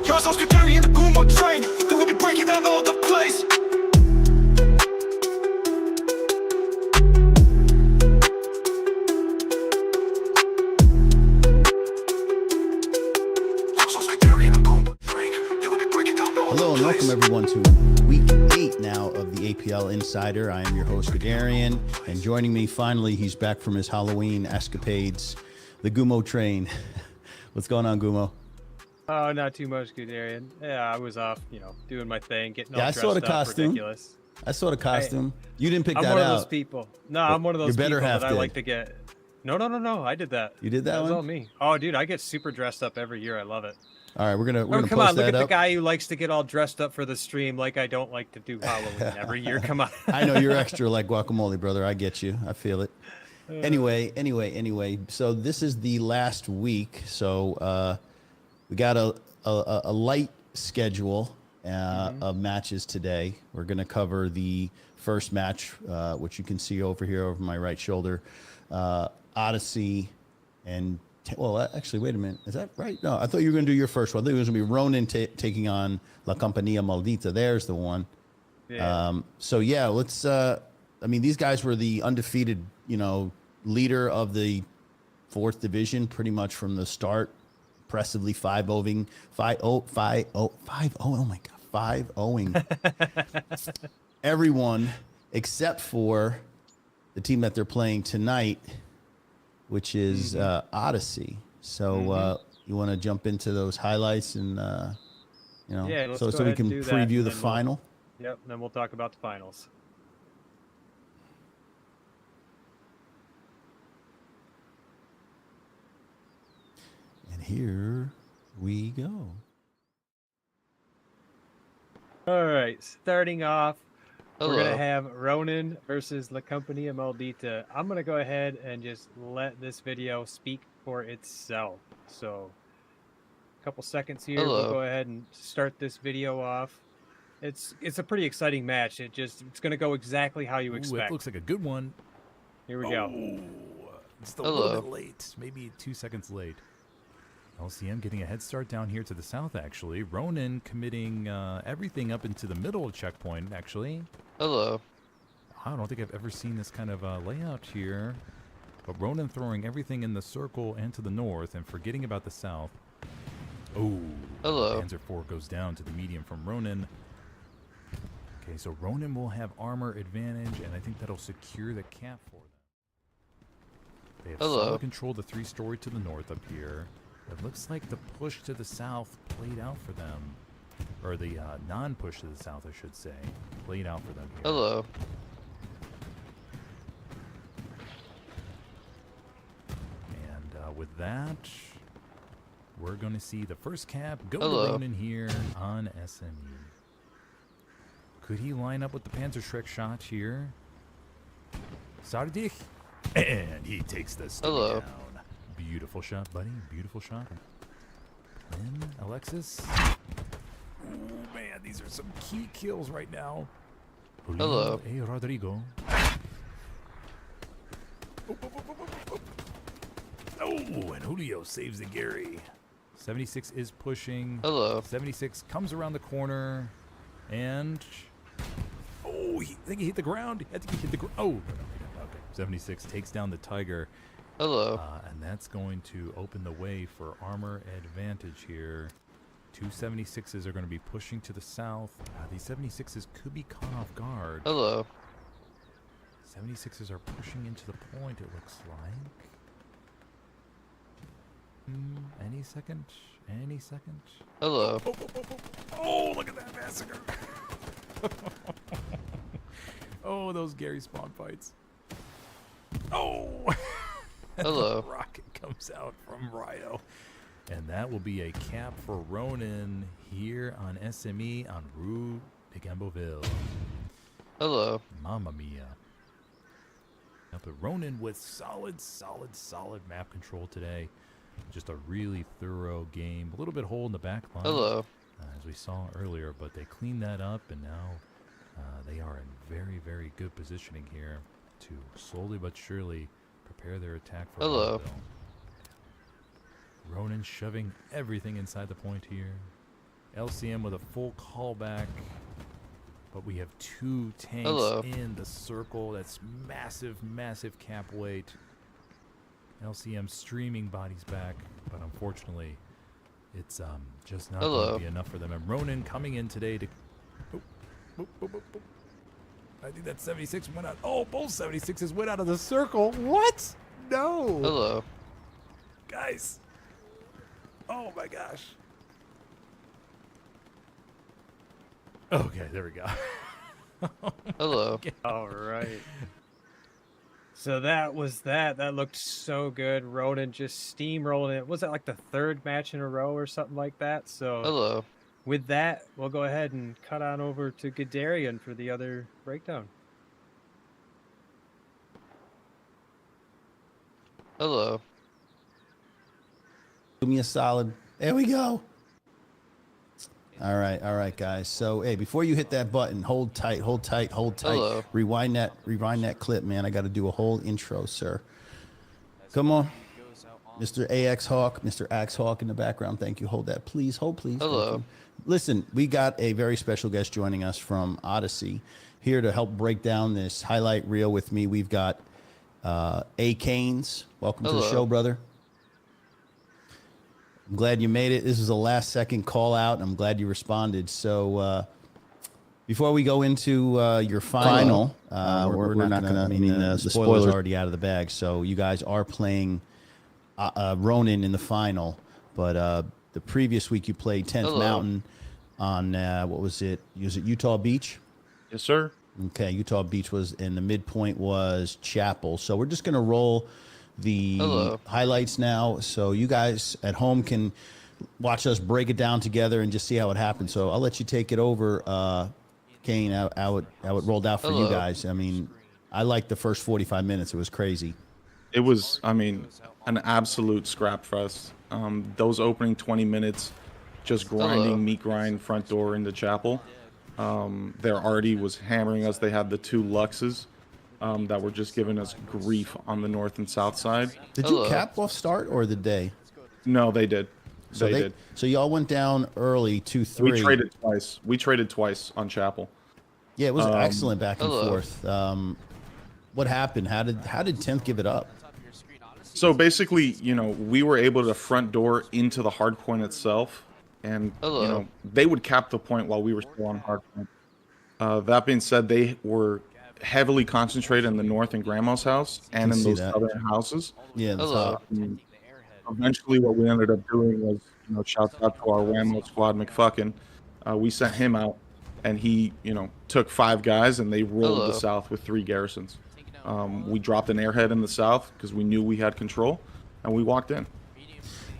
Your souls could carry in the Gumo train. Then we'll be breaking down all the place. Hello and welcome everyone to week 8 now of the APL Insider. I am your host, Guderian, and joining me finally, he's back from his Halloween escapades, the Gumo train. What's going on, Gumo? Oh, not too much, Guderian. Yeah, I was off, doing my thing, getting all I dressed saw the up, costume. ridiculous. I saw the costume. You didn't pick that out. I'm one of those people. No, I'm one of those Your better people half that I did. like to get. No, I did that. You did that was one? all me. Oh, dude, I get super dressed up every year. I love it. All right, we're gonna Come post on, look that at up. the guy who likes to get all dressed up for the stream like I don't like to do Halloween every year. Come on. I know you're extra like guacamole, brother. I get you. I feel it. Anyway. So this is the last week. So we got a light schedule of matches today. We're going to cover the first match, which you can see over here over my right shoulder. Odyssey and well, actually, wait a minute. Is that right? No, I thought you were going to do your first one. I thought it was going to be Ronin taking on La Compañía Maldita. There's the one. Yeah. So yeah, let's. I mean, these guys were the undefeated, leader of the 4th division pretty much from the start. Impressively 5-0. Oh my God, 5-0ing everyone except for the team that they're playing tonight, which is Odyssey. So you want to jump into those highlights and Yeah, so we can preview the final. Yep, and then we'll talk about the finals. And here we go. All right, starting off, Hello. we're going to have Ronin versus La Compañía Maldita. I'm going to go ahead and just let this video speak for itself. So, a couple seconds here. Hello. We'll go ahead and start this video off. It's a pretty exciting match. It's going to go exactly how you expect. It looks like a good one. Here we go. Just a Hello. little bit late, maybe 2 seconds late. LCM getting a head start down here to the south, actually. Ronin committing everything up into the middle of checkpoint, actually. Hello. I don't think I've ever seen this kind of layout here. But Ronin throwing everything in the circle and to the north and forgetting about the south. Oh, Hello. Panzer IV goes down to the medium from Ronin. Okay, so Ronin will have armor advantage, and I think that'll secure the cap for them. They have Hello. solid control of the 3-story to the north up here. It looks like the push to the south played out for them. Or the non-push to the south, I should say, played out for them here. Hello. And with that, we're going to see the first cap go Hello. to Ronin here on SME. Could he line up with the Panzer Shrek shot here? Sardich. And he takes the stick Hello. down. Beautiful shot, buddy. Beautiful shot. Then Alexis. Oh, man, these are some key kills right now. Julio Hello. A. Rodrigo. Oh, and Julio saves the Gary. 76 is pushing. Hello. 76 comes around the corner. And... Oh, I think he hit the ground. I think he hit the ground. Oh, no, he didn't. Okay. 76 takes down the Tiger. Hello. And that's going to open the way for armor advantage here. 2 76s are going to be pushing to the south. These 76s could be caught off guard. Hello. 76s are pushing into the point, it looks like. Any second? Any second? Hello. Oh, look at that massacre! Oh, those Gary spawn fights. Oh! Hello. The rocket comes out from Ryo. And that will be a cap for Ronin here on SME on Rue de Gamboville. Hello. Mamma mia. Now, but Ronin with solid map control today. Just a really thorough game. A little bit hole in the back line. Hello. As we saw earlier, but they cleaned that up, and now they are in very, very good positioning here to slowly but surely prepare their attack for Hello. Ronin shoving everything inside the point here. LCM with a full callback. But we have 2 tanks Hello. in the circle. That's massive, massive cap weight. LCM streaming bodies back, but unfortunately, it's just not going Hello. to be enough for them. And Ronin coming in today to... Oh, boop, boop, boop, boop. I think that 76 went out. Oh, both 76s went out of the circle. What? No. Hello. Guys. Oh, my gosh. Okay, there we go. Hello. All right. So that was that. That looked so good. Ronan just steamrolling it. Was that like the 3rd match in a row or something like that? So Hello. with that, we'll go ahead and cut on over to Guderian for the other breakdown. Hello. Do me a solid. There we go. All right, guys. So, hey, before you hit that button, hold tight, hold tight, hold tight. Hello. Rewind that clip, man. I got to do a whole intro, sir. Come on, Mr. AX Hawk, Mr. Axe Hawk in the background. Thank you. Hold that, please. Hold, please. Thank Hello. you. Listen, we got a very special guest joining us from Odyssey here to help break down this highlight reel with me. We've got A. Canes. Welcome to the Hello. show, brother. I'm glad you made it. This is a last second call out. I'm glad you responded. So before we go into your final, we're not going to, I mean, the spoiler's already out of the bag. So you guys are playing Ronin in the final. But the previous week you played 10th Hello. Mountain on, what was it? Was it Utah Beach? Yes, sir. Okay, Utah Beach was, and the midpoint was Chapel. So we're just going to roll the Hello. highlights now, so you guys at home can watch us break it down together and just see how it happened. So I'll let you take it over, Kane. How it rolled out for you Hello. guys. I mean, I liked the first 45 minutes. It was crazy. It was, I mean, an absolute scrap fest. Those opening 20 minutes, just grinding, Hello. meat grind, front door into Chapel. There already was hammering us. They had the 2 Luxes that were just giving us grief on the north and south side. Did Hello. you cap off start or the day? No, they did. So they did. So y'all went down early 2-3. We traded twice. We traded twice on Chapel. Yeah, it was excellent back and Hello. forth. What happened? How did 10th give it up? So basically, you know, we were able to front door into the hard point itself, and Hello. you know, they would cap the point while we were still on hard point. That being said, they were heavily concentrated in the north and grandma's house and in see those that. southern houses. Yeah, that's Hello. hot. Eventually, what we ended up doing was, you know, shout out to our Rambo squad, McFucking. We sent him out, and he, you know, took 5 guys, and they rolled Hello. the south with 3 garrisons. We dropped an airhead in the south because we knew we had control, and we walked in.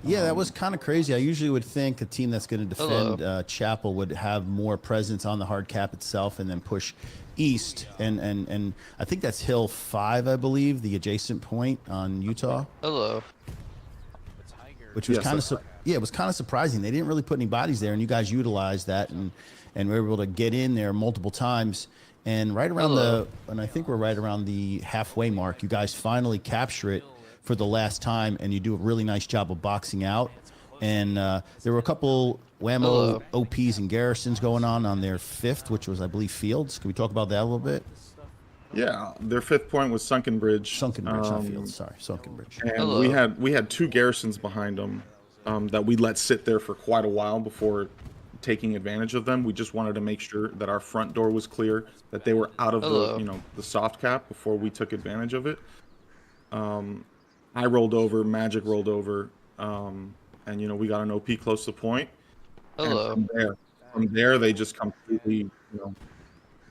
Yeah, that was kind of crazy. I usually would think a team that's going to defend Chapel would have more presence on the hard cap itself and then push east. And I think that's Hill 5, I believe, the adjacent point on Utah, Hello. which was Yes, kind that's of it was kind of surprising. They didn't really put any bodies there, and you guys utilized that and were able to get in there multiple times. And right around Hello. and I think we're right around the halfway mark, you guys finally capture it for the last time, and you do a really nice job of boxing out. And there were a couple whammo Hello. OPs and garrisons going on their 5th, which was, I believe, Fields. Can we talk about that a little bit? Yeah, their 5th point was Sunken Bridge. Sunken Bridge, not Fields. Sorry, Sunken Bridge. And Hello. we had 2 garrisons behind them that we let sit there for quite a while before taking advantage of them. We just wanted to make sure that our front door was clear, that they were out of Hello. the, you know, the soft cap before we took advantage of it. I rolled over, Magic rolled over, and you know, we got an OP close to point. Hello. And from there, they just completely, you know,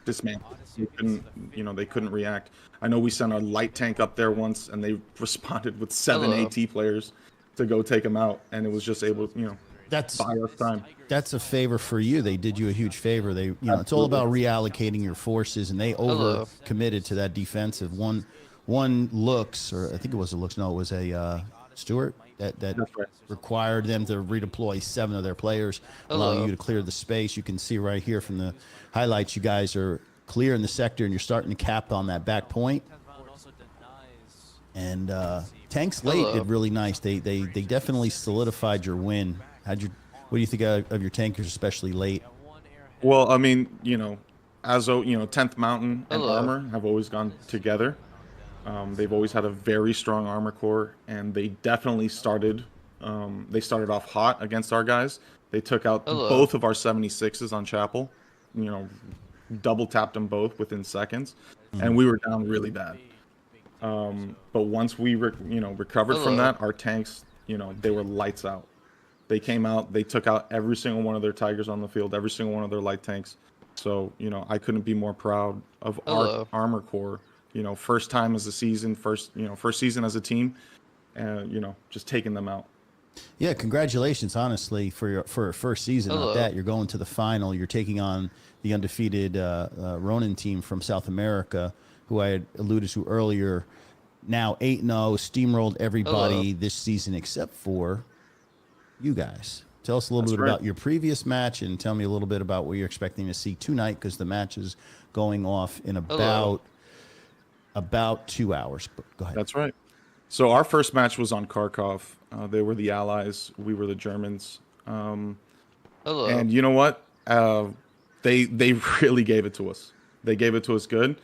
dismantled. They couldn't react. I know we sent a light tank up there once, and they responded with 7 Hello. AT players to go take them out, and it was just able, you know, That's buy us time. that's a favor for you. They did you a huge favor. They, you know, it's all about reallocating your forces, and they over Hello. committed to that defensive one looks, or I think it was a looks. No, it was a Stewart that That's right. required them to redeploy 7 of their players, allowing Hello. you to clear the space. You can see right here from the highlights, you guys are clear in the sector, and you're starting to cap on that back point. And Tanks late Hello. did really nice. They definitely solidified your win. What What do you think of your tankers, especially late? Well, I mean, as 10th Mountain and Hello. Armor have always gone together. They've always had a very strong armor core, and they definitely started. They started off hot against our guys. They took out Hello. both of our 76s on Chapel. Double tapped them both within seconds, and we were down really bad. But once we recovered from Hello. that, our tanks, they were lights out. They came out, they took out every single one of their Tigers on the field, every single one of their light tanks. So, I couldn't be more proud of our Hello. armor core. First time as a season, first season as a team, and, just taking them out. Yeah, congratulations, honestly, for a first season. Not Hello. that you're going to the final. You're taking on the undefeated Ronin team from South America, who I had alluded to earlier. Now 8-0, steamrolled everybody Hello. this season except for you guys. Tell us a little That's bit right. about your previous match, and tell me a little bit about what you're expecting to see tonight, because the match is going off in Hello. about 2 hours. But go ahead. That's right. So our first match was on Kharkov. They were the Allies. We were the Germans. Hello. And you know what? They really gave it to us. They gave it to us good.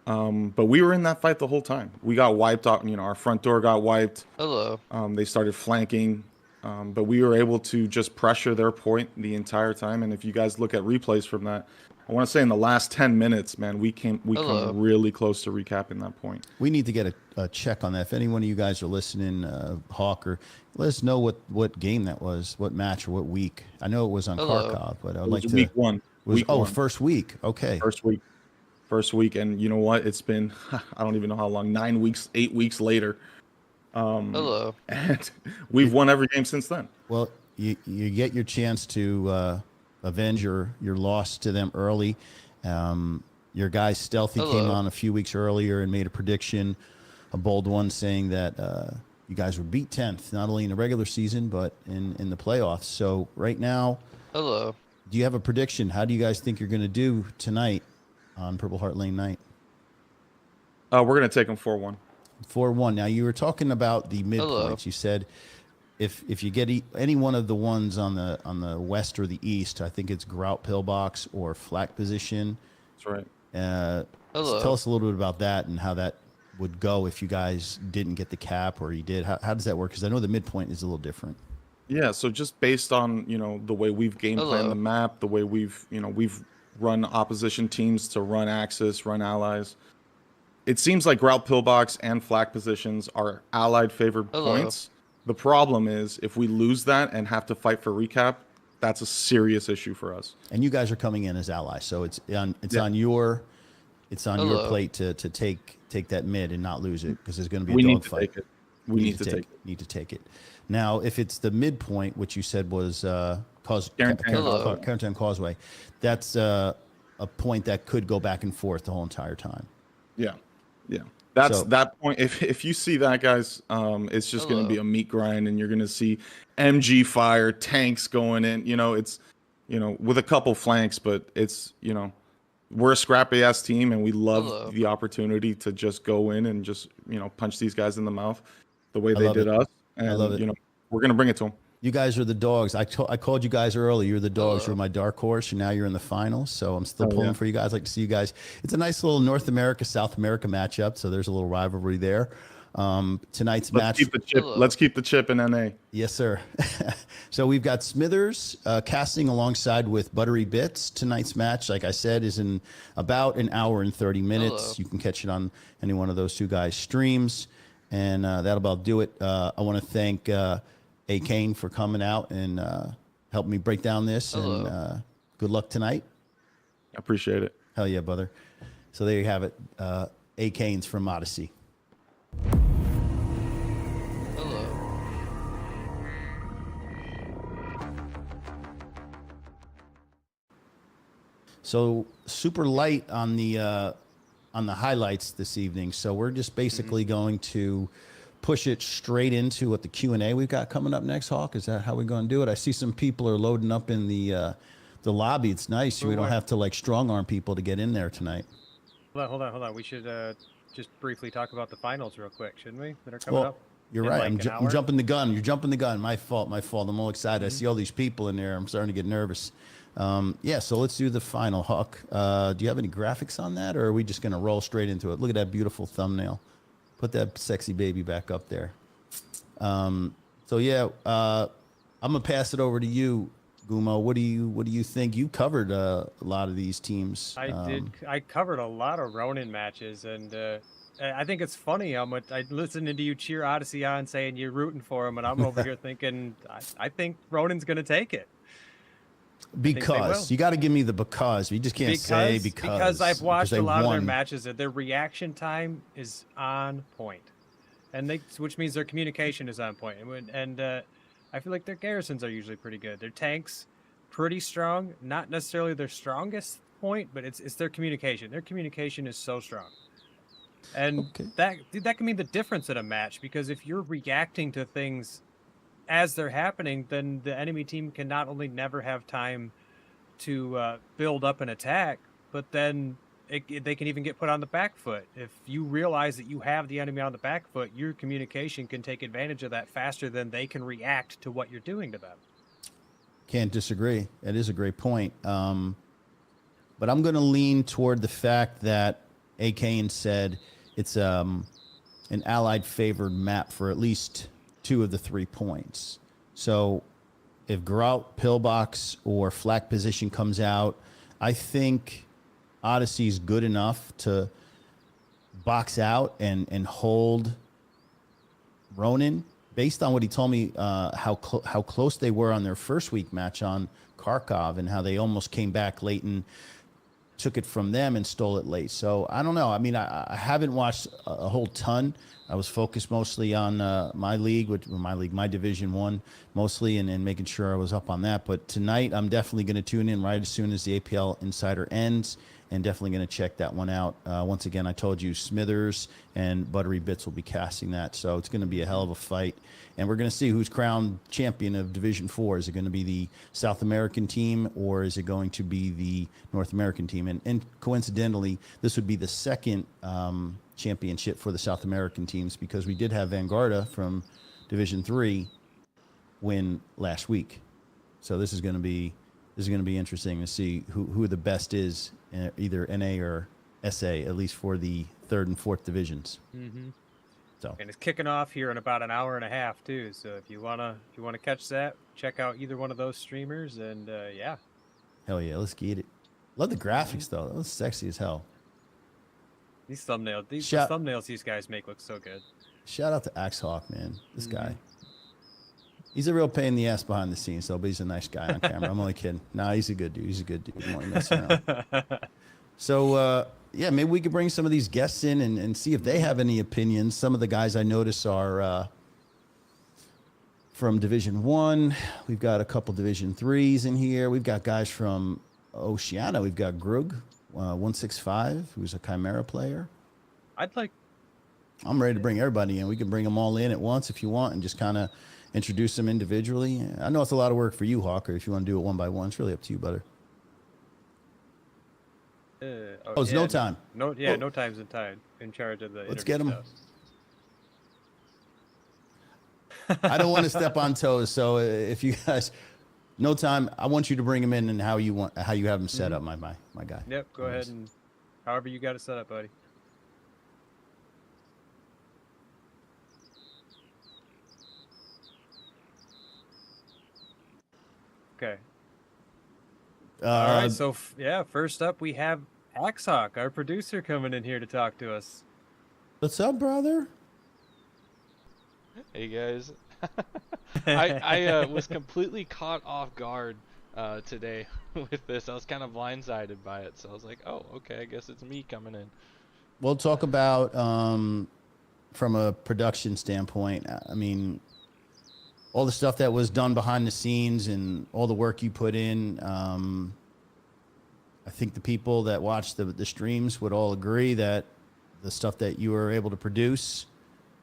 But we were in that fight the whole time. We got wiped out. Our front door got wiped. Hello. They started flanking. But we were able to just pressure their point the entire time. And if you guys look at replays from that, I want to say in the last 10 minutes, man, we come Hello. really close to recapping that point. We need to get a check on that. If any one of you guys are listening, Hawker, let us know what game that was, what match or what week. I know it was on Hello. Kharkov, but I would It like was to. week one. Week one. First week. Okay. First week. And you know what? It's been, I don't even know how long, 9 weeks, 8 weeks later. Hello. And we've won every game since then. Well, you get your chance to avenge your loss to them early. Your guy Stealthy came Hello. on a few weeks earlier and made a prediction, a bold one, saying that you guys would beat 10th, not only in the regular season, but in the playoffs. So right now, Hello. do you have a prediction? How do you guys think you're going to do tonight on Purple Heart Lane night? We're going to take them 4-1. 4-1. Now, you were talking about the Hello. midpoints. You said if you get any one of the ones on the west or the east, I think it's grout pillbox or flak position. That's right. Hello. Tell us a little bit about that and how that would go if you guys didn't get the cap or you did. How does that work? Because I know the midpoint is a little different. Yeah, so just based on, the way we've game Hello. planned the map, the way we've run opposition teams to run Axis, run allies. It seems like grout pillbox and flak positions are allied favored Hello. points. The problem is if we lose that and have to fight for recap, that's a serious issue for us. And you guys are coming in as allies, so it's on your Hello. plate to take that mid and not lose it, because there's going to be We a need to dogfight. take it. We need to take it. Need to take it. Now, if it's the midpoint, which you said was Hello. Carentan Causeway, that's a point that could go back and forth the whole entire time. Yeah. Yeah. That's So- that point. If you see that, guys, it's just going to Hello. be a meat grind, and you're going to see MG fire, tanks going in. It's, with a couple flanks, but it's, we're a scrappy ass team, and we love Hello. the opportunity to just go in and just, punch these guys in the mouth the way I they love did it. us. And, love it. we're going to bring it to them. You guys are the dogs. I called you guys early. You're the dogs. Hello. You're my dark horse, and now you're in the finals. So I'm still Oh, pulling yeah. for you guys. I'd like to see you guys. It's a nice little North America, South America matchup. So there's a little rivalry there. Tonight's match. Hello. Let's keep the chip in NA. Yes, sir. So we've got Smithers casting alongside with Buttery Bits. Tonight's match, like I said, is in about an hour and 30 minutes. Hello. You can catch it on any one of those two guys' streams. And that'll about do it. I want to thank A. Kane for coming out and helping me break down this. Hello. And good luck tonight. I appreciate it. Hell yeah, brother. So there you have it. A. Kane's from Odyssey. Hello. So super light on the highlights this evening. So we're just basically going to push it straight into what the Q&A we've got coming up next. Hawk, is that how we're going to do it? I see some people are loading up in the lobby. It's nice. We don't have to like strong arm people to get in there tonight. Hold on. We should just briefly talk about the finals real quick, shouldn't we? That are coming up. You're in right. like I'm, an I'm hour. jumping the gun. You're jumping the gun. My fault. My fault. I'm all excited. I see all these people in there. I'm starting to get nervous. Yeah, so let's do the final, Huck. Do you have any graphics on that, or are we just going to roll straight into it? Look at that beautiful thumbnail. Put that sexy baby back up there. So yeah, I'm gonna pass it over to you, Gumo. What do you think? You covered a lot of these teams. I did. I covered a lot of Ronin matches, and I think it's funny how much I listening to you cheer Odyssey on, saying you're rooting for him, and I'm over here thinking I think Ronin's gonna take it. Because you got to give me the because. You just can't say because I've watched they a lot of their won. matches, and their reaction time is on point, and which means their communication is on point. And I feel like their garrisons are usually pretty good. Their tanks, pretty strong. Not necessarily their strongest point, but it's their communication. Their communication is so strong, and that can mean the difference in a match. Because if you're reacting to things as they're happening, then the enemy team can not only never have time to build up an attack, but then they can even get put on the back foot. If you realize that you have the enemy on the back foot, your communication can take advantage of that faster than they can react to what you're doing to them. Can't disagree. It is a great point. But I'm going to lean toward the fact that AKN said it's an allied favored map for at least 2 of the 3 points. So if Grout, Pillbox, or Flak Position comes out, I think Odyssey's good enough to box out and hold Ronin. Based on what he told me, how close they were on their first week match on Kharkov, and how they almost came back late and took it from them and stole it late. So I don't know. I mean, I haven't watched a whole ton. I was focused mostly on my Division 1 mostly, and making sure I was up on that. But tonight, I'm definitely going to tune in right as soon as the APL Insider ends, and definitely going to check that one out. Once again, I told you Smithers and Buttery Bits will be casting that, so it's going to be a hell of a fight. And we're going to see who's crowned champion of Division 4. Is it going to be the South American team, or is it going to be the North American team? And coincidentally, this would be the second championship for the South American teams, because we did have Vanguardia from Division 3 win last week. So this is going to be interesting to see who the best is, either NA or SA, at least for the 3rd and 4th divisions. Mm-hmm. So, and it's kicking off here in about an hour and a half too. So if you wanna catch that, check out either one of those streamers, and yeah. Hell yeah, let's get it. Love the graphics though. That was sexy as hell. These thumbnails, the thumbnails these guys make look so good. Shout out to Axe Hawk, man. This guy. He's a real pain in the ass behind the scenes, though, but he's a nice guy on camera. I'm only kidding. Nah, he's a good dude. He's a good dude. I'm only messing around. So, yeah, maybe we could bring some of these guests in and see if they have any opinions. Some of the guys I notice are from Division 1. We've got a couple Division 3s in here. We've got guys from Oceania. We've got Grug, 165, who's a Chimera player. I'm ready to bring everybody in. We can bring them all in at once if you want, and just kind of introduce them individually. I know it's a lot of work for you, Hawker. If you want to do it one by one, it's really up to you, brother. It's no time. No time's in charge of the. Let's get them. I don't want to step on toes, so if you guys, no time. I want you to bring them in and how you have them set up, my guy. Yep, go ahead and however you got it set up, buddy. Okay. All right. So first up we have Axhawk, our producer, coming in here to talk to us. What's up, brother? Hey guys. I was completely caught off guard today with this. I was kind of blindsided by it, so I was like, oh, okay, I guess it's me coming in. We'll talk about from a production standpoint. I mean, all the stuff that was done behind the scenes and all the work you put in. I think the people that watch the streams would all agree that the stuff that you were able to produce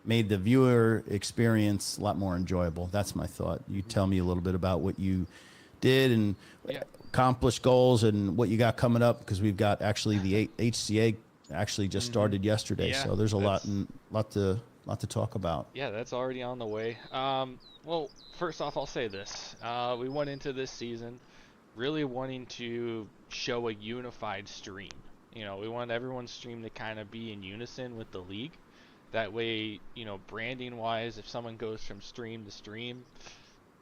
made the viewer experience a lot more enjoyable. That's my thought. You tell me a little bit about what you did and accomplished goals and what you got coming up, because we've got actually the HCA actually just started yesterday. So there's a lot lot to talk about. Yeah, that's already on the way. Well, first off, I'll say this. We went into this season really wanting to show a unified stream. You know, we want everyone's stream to kind of be in unison with the league. That way, you know, branding wise, if someone goes from stream to stream,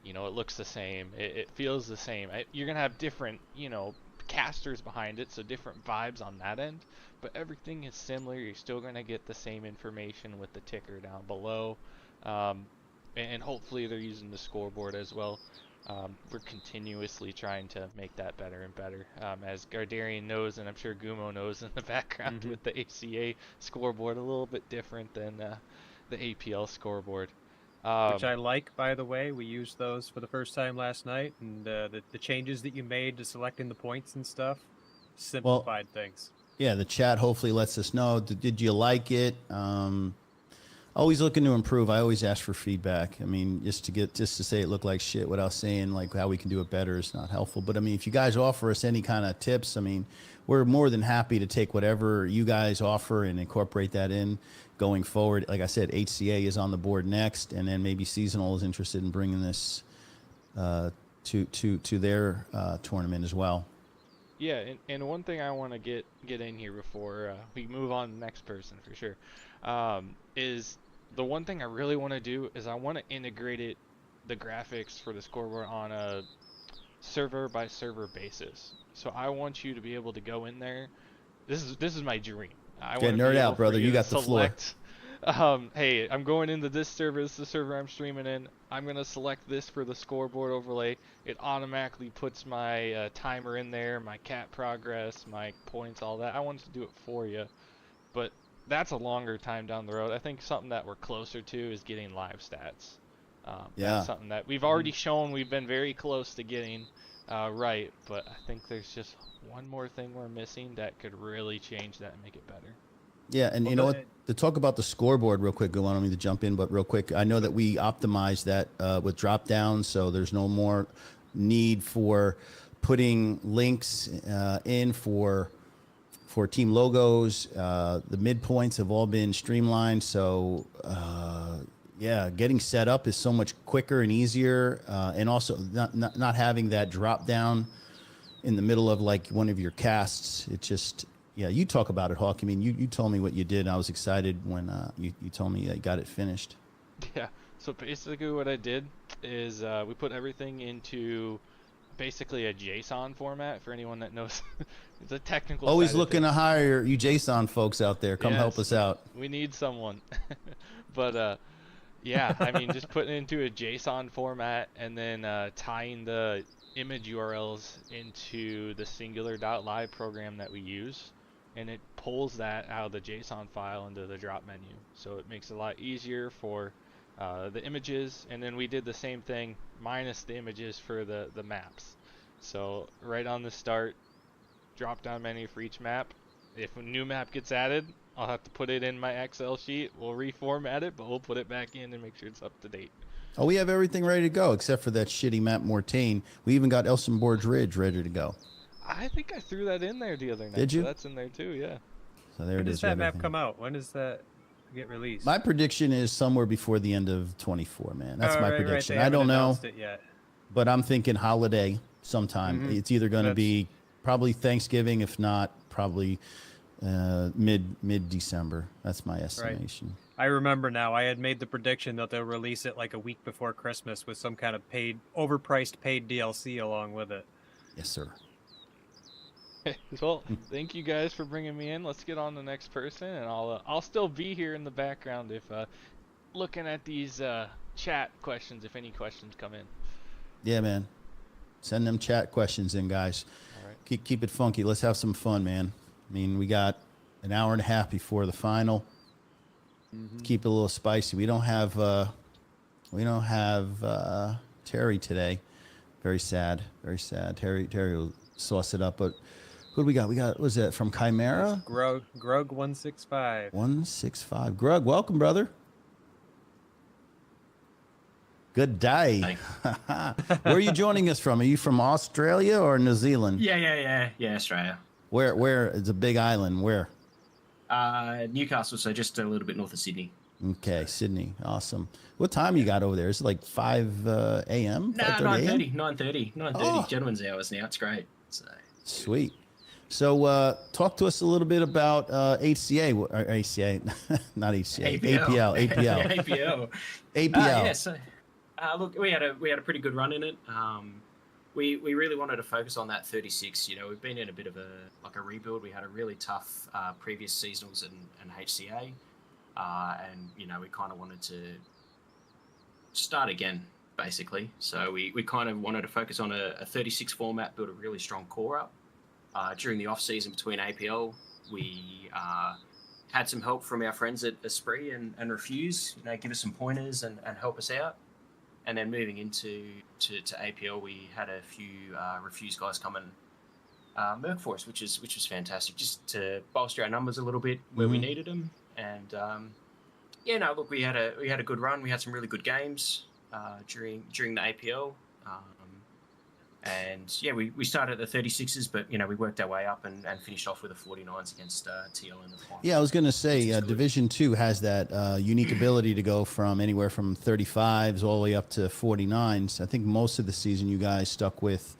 you know, it looks the same. It feels the same. You're going to have different, you know, casters behind it, so different vibes on that end. But everything is similar. You're still going to get the same information with the ticker down below. And hopefully they're using the scoreboard as well. We're continuously trying to make that better and better. As Gardarian knows, and I'm sure Gumo knows in the background, with the ACA scoreboard a little bit different than the APL scoreboard. Which I like, by the way. We used those for the first time last night, and the changes that you made to selecting the points and stuff simplified things. Yeah, the chat hopefully lets us know. Did you like it? Always looking to improve. I always ask for feedback. I mean, just to say it looked like shit without saying like how we can do it better is not helpful. But I mean, if you guys offer us any kind of tips, I mean, we're more than happy to take whatever you guys offer and incorporate that in going forward. Like I said, HCA is on the board next, and then maybe Seasonal is interested in bringing this to their tournament as well. Yeah, and one thing I want to get in here before we move on to the next person for sure, is the one thing I really want to do is I want to integrate the graphics for the scoreboard on a server by server basis. So I want you to be able to go in there. This is my dream. I Get nerd out, brother. You got the floor. Hey, I'm going into this server. This is the server I'm streaming in. I'm going to select this for the scoreboard overlay. It automatically puts my timer in there, my cat progress, my points, all that. I want to do it for you. But that's a longer time down the road. I think something that we're closer to is getting live stats. That's something that we've already shown we've been very close to getting right. But I think there's just one more thing we're missing that could really change that and make it better. Yeah, and you know what? To talk about the scoreboard real quick, I don't mean to jump in, but real quick, I know that we optimized that with drop down, so there's no more need for putting links in for team logos. The midpoints have all been streamlined, so yeah, getting set up is so much quicker and easier, and also not having that drop down in the middle of like one of your casts. It just, yeah, you talk about it, Hawk. I mean, you told me what you did, and I was excited when you told me you got it finished. Yeah, so basically what I did is we put everything into basically a JSON format for anyone that knows. It's a technical. Always looking to hire you JSON folks out there. Come help us out. We need someone. But yeah, I mean, just putting it into a JSON format and then tying the image URLs into the singular.live program that we use, and it pulls that out of the JSON file into the drop menu. So it makes it a lot easier for the images, and then we did the same thing minus the images for the maps. So right on the start, drop down menu for each map. If a new map gets added, I'll have to put it in my Excel sheet. We'll reformat it, but we'll put it back in and make sure it's up to date. Oh, we have everything ready to go except for that shitty map Mortagne. We even got Elsenborg Ridge ready to go. I think I threw that in there the other night. Did you? So that's in there too, yeah. So there When it does is. that map come out? When does that get released? My prediction is somewhere before the end of 24, man. That's my prediction. They I don't haven't know, announced it yet. but I'm thinking holiday sometime. It's either going to be probably Thanksgiving, if not probably mid December. That's my estimation. I remember now. I had made the prediction that they'll release it like a week before Christmas with some kind of overpriced paid DLC along with it. Yes, sir. Well, thank you guys for bringing me in. Let's get on to the next person, and I'll still be here in the background if looking at these chat questions, if any questions come in. Yeah, man. Send them chat questions in, guys. All right. Keep it funky. Let's have some fun, man. I mean, we got an hour and a half before the final. Keep it a little spicy. We don't have Terry today. Very sad. Very sad. Terry will sauce it up. But who do we got? What was that from Chimera? Grug 165. 165. Grug, welcome, brother. Good day. Where are you joining us from? Are you from Australia or New Zealand? Yeah, Australia. Where? It's a big island. Where? Newcastle, so just a little bit north of Sydney. Okay, Sydney. Awesome. What time you got over there? Is it like 5 a.m.? Nah, 5:30 a.m.? 9:30, Oh. gentlemen's hours now. It's great. So Sweet. So talk to us a little bit about HCA, or HCA, not HCA, APL. APL. APL. Yeah. So, look, we had a pretty good run in it. We really wanted to focus on that 36. You know, we've been in a bit of a rebuild. We had a really tough previous seasonals and HCA, and you know we kind of wanted to start again basically. So we kind of wanted to focus on a 36 format, build a really strong core up. During the off season between APL, we had some help from our friends at Esprit and Refuse. You know, give us some pointers and help us out. And then moving into to APL, we had a few Refuse guys come and work for us, which was fantastic, just to bolster our numbers a little bit where we needed them. And yeah, no, look, we had a good run. We had some really good games during the APL. And yeah, we started at the 36s, but you know we worked our way up and finished off with the 49s against TL in the final. Yeah, I was going to say Division 2 has that unique ability to go from anywhere from 35s all the way up to 49s. I think most of the season you guys stuck with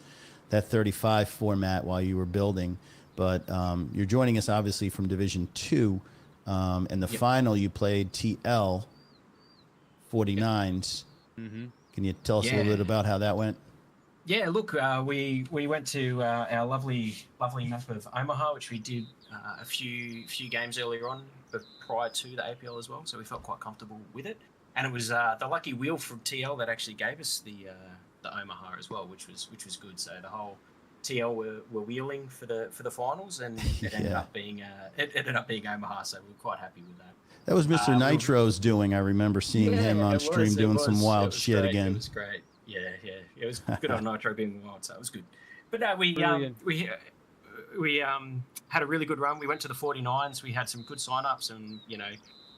that 35 format while you were building, but you're joining us obviously from Division 2, and the final you played TL 49s. Mm-hmm. Can you tell us a little bit about how that went? Yeah, look, we went to our lovely map of Omaha, which we did a few games earlier on, but prior to the APL as well. So we felt quite comfortable with it, and it was the lucky wheel from TL that actually gave us the Omaha as well, which was good. So the whole TL were wheeling for the finals, and it ended up being Omaha. So we were quite happy with that. That was Mr. Nitro's doing. I remember seeing him on stream doing some wild shit great. again. It was great. Yeah. It was good on Nitro being wild, so it was good. But no, we had a really good run. We went to the 49s. We had some good sign-ups, and you know,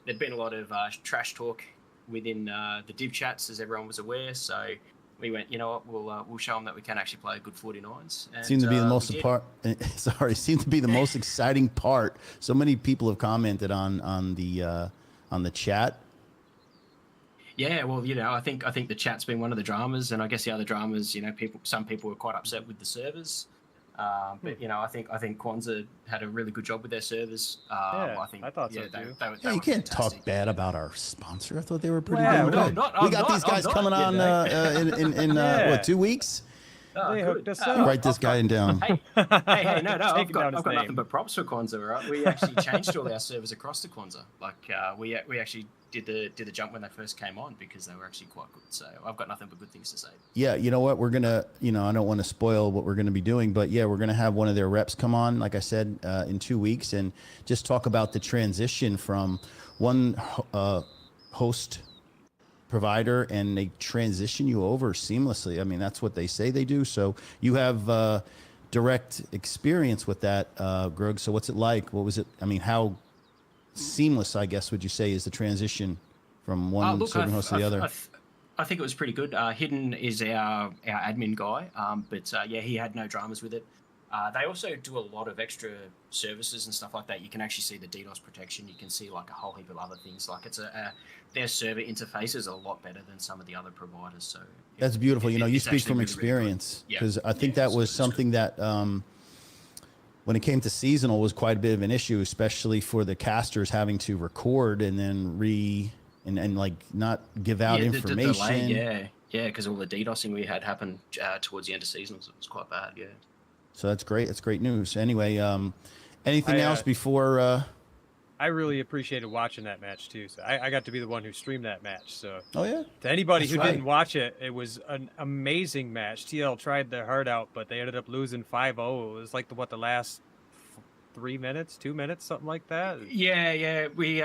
there'd been a lot of trash talk within the div chats, as everyone was aware. So we went, you know what, we'll show them that we can actually play good 49s. And, seemed to be the most seemed to be the most exciting part. So many people have commented on the chat. Yeah, well, you know, I think the chat's been one of the dramas, and I guess the other dramas, you know, some people were quite upset with the servers, but you know, I think Kwanzaa had a really good job with their servers. I thought so too. Yeah, you can't talk bad about our sponsor. I thought they were pretty Well, good. no, We got these guys coming on in what, 2 weeks? They hooked us up. Write this guy down. Hey, no, Taking down I've his got name. nothing but props for Kwanzaa, right? We actually changed all our servers across to Kwanzaa. Like we actually did the jump when they first came on because they were actually quite good. So I've got nothing but good things to say. Yeah, you know what? We're gonna, you know, I don't want to spoil what we're gonna be doing, but yeah, we're gonna have one of their reps come on, like I said, in 2 weeks, and just talk about the transition from one host provider, and they transition you over seamlessly. I mean, that's what they say they do. So you have direct experience with that, Greg. So what's it like? What was it? I mean, how seamless, I guess, would you say is the transition from one serving host to the other? I think it was pretty good. Hidden is our admin guy, but yeah, he had no dramas with it. They also do a lot of extra services and stuff like that. You can actually see the DDoS protection. You can see like a whole heap of other things. Like it's their server interface is a lot better than some of the other providers. So that's beautiful. You know, you speak from experience, because I think that was something that when it came to seasonal was quite a bit of an issue, especially for the casters having to record and then and like not give out information. The delay, yeah, because all the DDoSing we had happened towards the end of seasonals. It was quite bad, yeah. So that's great. That's great news. Anyway, anything else before? I really appreciated watching that match too. So I got to be the one who streamed that match. So oh yeah. To anybody That's who right. didn't watch it, it was an amazing match. TL tried their heart out, but they ended up losing 5-0. It was like the last 3 minutes, 2 minutes, something like that. Yeah. We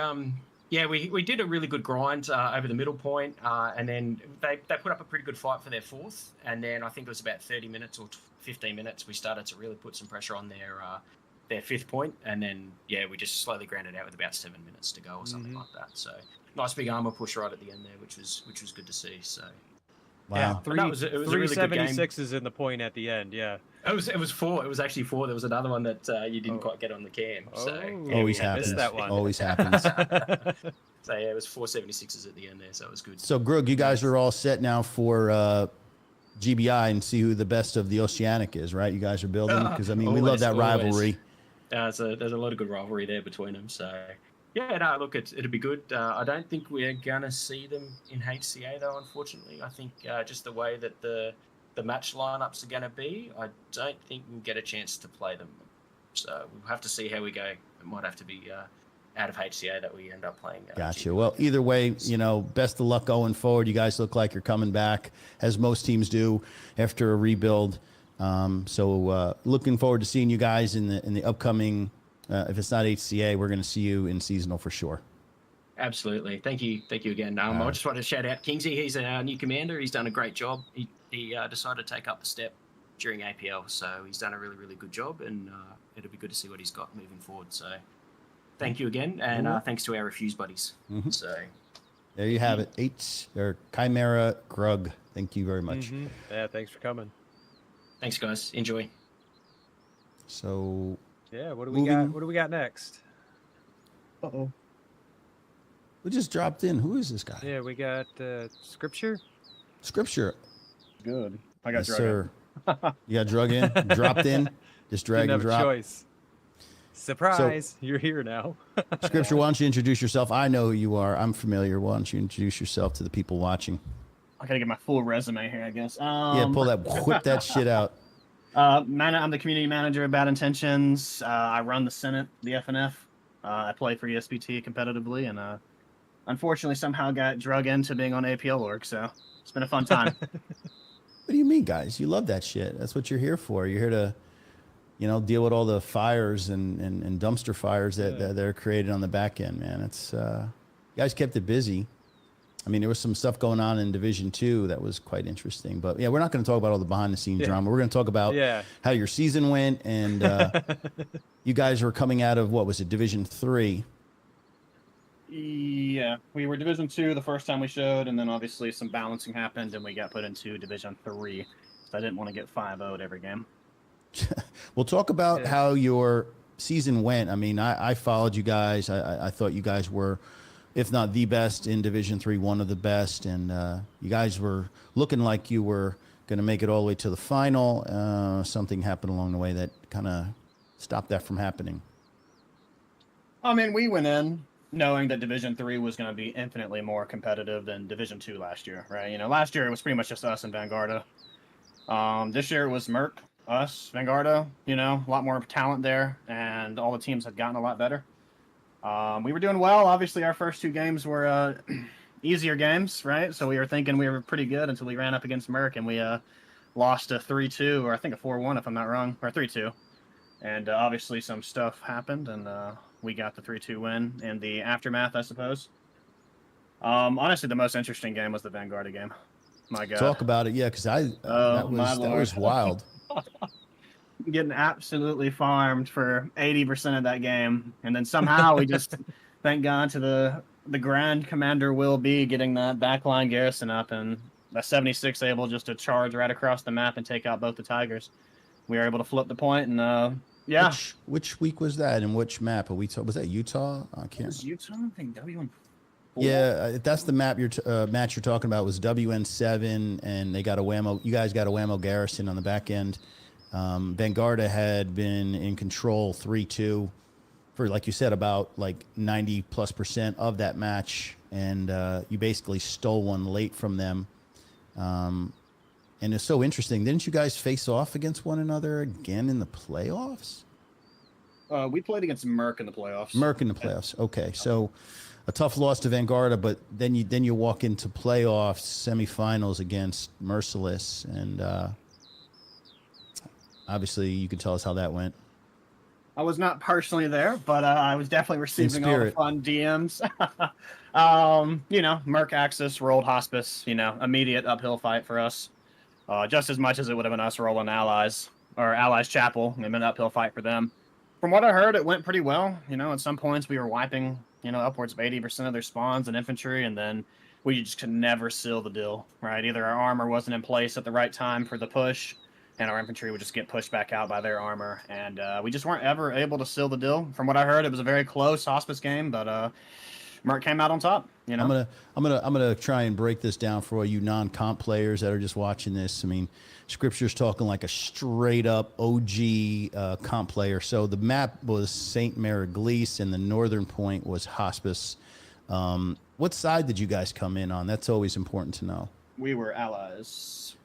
did a really good grind over the middle point, and then they put up a pretty good fight for their fourth, and then I think it was about 30 minutes or 15 minutes we started to really put some pressure on their fifth point, and then yeah, we just slowly ground it out with about 7 minutes to go or something like that. So nice big armor push right at the end there, which was good to see. So wow, yeah, it was a really good game. 376s in the point at the end. Yeah, it was 4. It was actually 4. There was another one that you didn't quite get on the cam. So always happens. That one. Always happens. So yeah, it was 476s at the end there, so it was good. So, Grug, you guys are all set now for GBI and see who the best of the Oceanic is, right? You guys are building because I mean we love that rivalry. There's a lot of good rivalry there between them. So yeah, no, look, it'll be good. I don't think we're gonna see them in HCA though, unfortunately. I think just the way that the match lineups are gonna be, I don't think we'll get a chance to play them. So we'll have to see how we go. It might have to be out of HCA that we end up playing. Gotcha. GBI. Well, either way, you know, best of luck going forward. You guys look like you're coming back, as most teams do after a rebuild. So looking forward to seeing you guys in the upcoming. If it's not HCA, we're going to see you in seasonal for sure. Absolutely. Thank you again. I just want to shout out Kingsy. He's our new commander. He's done a great job. He decided to take up the step during APL, so he's done a really, really good job, and it'll be good to see what he's got moving forward. So thank you again, and thanks to our Refuse buddies. So there you have it. Chimera Grug. Thank you very much. Yeah, thanks for coming. Thanks, guys. Enjoy. So yeah, what do we got? What do we got next? Who just dropped in? Who is this guy? Yeah, we got Scripture. Scripture. Good. I got Yes, drug sir. You got drug in, dropped in, just drag Didn't and have drop. a choice. Surprise! You're here now. Scripture, why don't you introduce yourself? I know who you are. I'm familiar. Why don't you introduce yourself to the people watching? I gotta get my full resume here, I guess. Yeah, whip that shit out. I'm the community manager of Bad Intentions. I run the Senate, the FNF. I play for ESPT competitively, and unfortunately somehow got drug into being on APL org, so it's been a fun time. What do you mean, guys? You love that shit. That's what you're here for. You're here to, you know, deal with all the fires and dumpster fires that are created on the back end, man. It's you guys kept it busy. I mean, there was some stuff going on in Division 2 that was quite interesting. But yeah, we're not going to talk about all the behind-the-scenes drama. We're going to talk about how your season went, and you guys were coming out of, what was it, Division 3? Yeah, we were Division 2 the first time we showed, and then obviously some balancing happened, and we got put into Division 3. So I didn't want to get 5-0'd every game. We'll talk about how your season went. I mean, I followed you guys. I thought you guys were, if not the best in Division 3, one of the best. And you guys were looking like you were going to make it all the way to the final. Something happened along the way that kind of stopped that from happening. I mean, we went in knowing that Division 3 was going to be infinitely more competitive than Division 2 last year, right? You know, last year it was pretty much just us and Vanguardia. This year it was Merc, us, Vanguardia, you know, a lot more talent there, and all the teams had gotten a lot better. We were doing well. Obviously, our first 2 games were easier games, right? So we were thinking we were pretty good until we ran up against Merc, and we lost a 3-2, or I think a 4-1 if I'm not wrong, or 3-2. And obviously some stuff happened, and we got the 3-2 win in the aftermath, I suppose. Honestly, the most interesting game was the Vanguardia game. My God. Talk about it, yeah, because that was wild. Getting absolutely farmed for 80% of that game, and then somehow we just thank God to the Grand Commander Will Be getting that backline garrison up, and the 76 able just to charge right across the map and take out both the Tigers. We were able to flip the point, and yeah. Which week was that, and which map? Was that Utah? I can't. Was Utah? I think WN4. Yeah, if that's the map match you're talking about, was WN7, and they got a whammo. You guys got a whammo garrison on the back end. Vanguardia had been in control 3-2 for, like you said, about like 90+% of that match, and you basically stole one late from them. And it's so interesting. Didn't you guys face off against one another again in the playoffs? We played against Merc in the playoffs. Merc in the playoffs. Okay, so a tough loss to Vanguardia, but then you walk into playoffs, semifinals against Merciless, and obviously you can tell us how that went. I was not personally there, but I was definitely receiving all the fun DMs. You know, Merc Axis rolled Hospice. You know, immediate uphill fight for us. Just as much as it would have been us rolling Allies or Allies Chapel. It been an uphill fight for them. From what I heard, it went pretty well. You know, at some points we were wiping, you know, upwards of 80% of their spawns and infantry, and then we just could never seal the deal, right? Either our armor wasn't in place at the right time for the push, and our infantry would just get pushed back out by their armor, and we just weren't ever able to seal the deal. From what I heard, it was a very close Hospice game, but Merc came out on top. You know, I'm gonna try and break this down for all you non-comp players that are just watching this. I mean, Scripture's talking like a straight up OG comp player. So the map was Saint Mary-Glise, and the northern point was Hospice. What side did you guys come in on? That's always important to know. we were allies.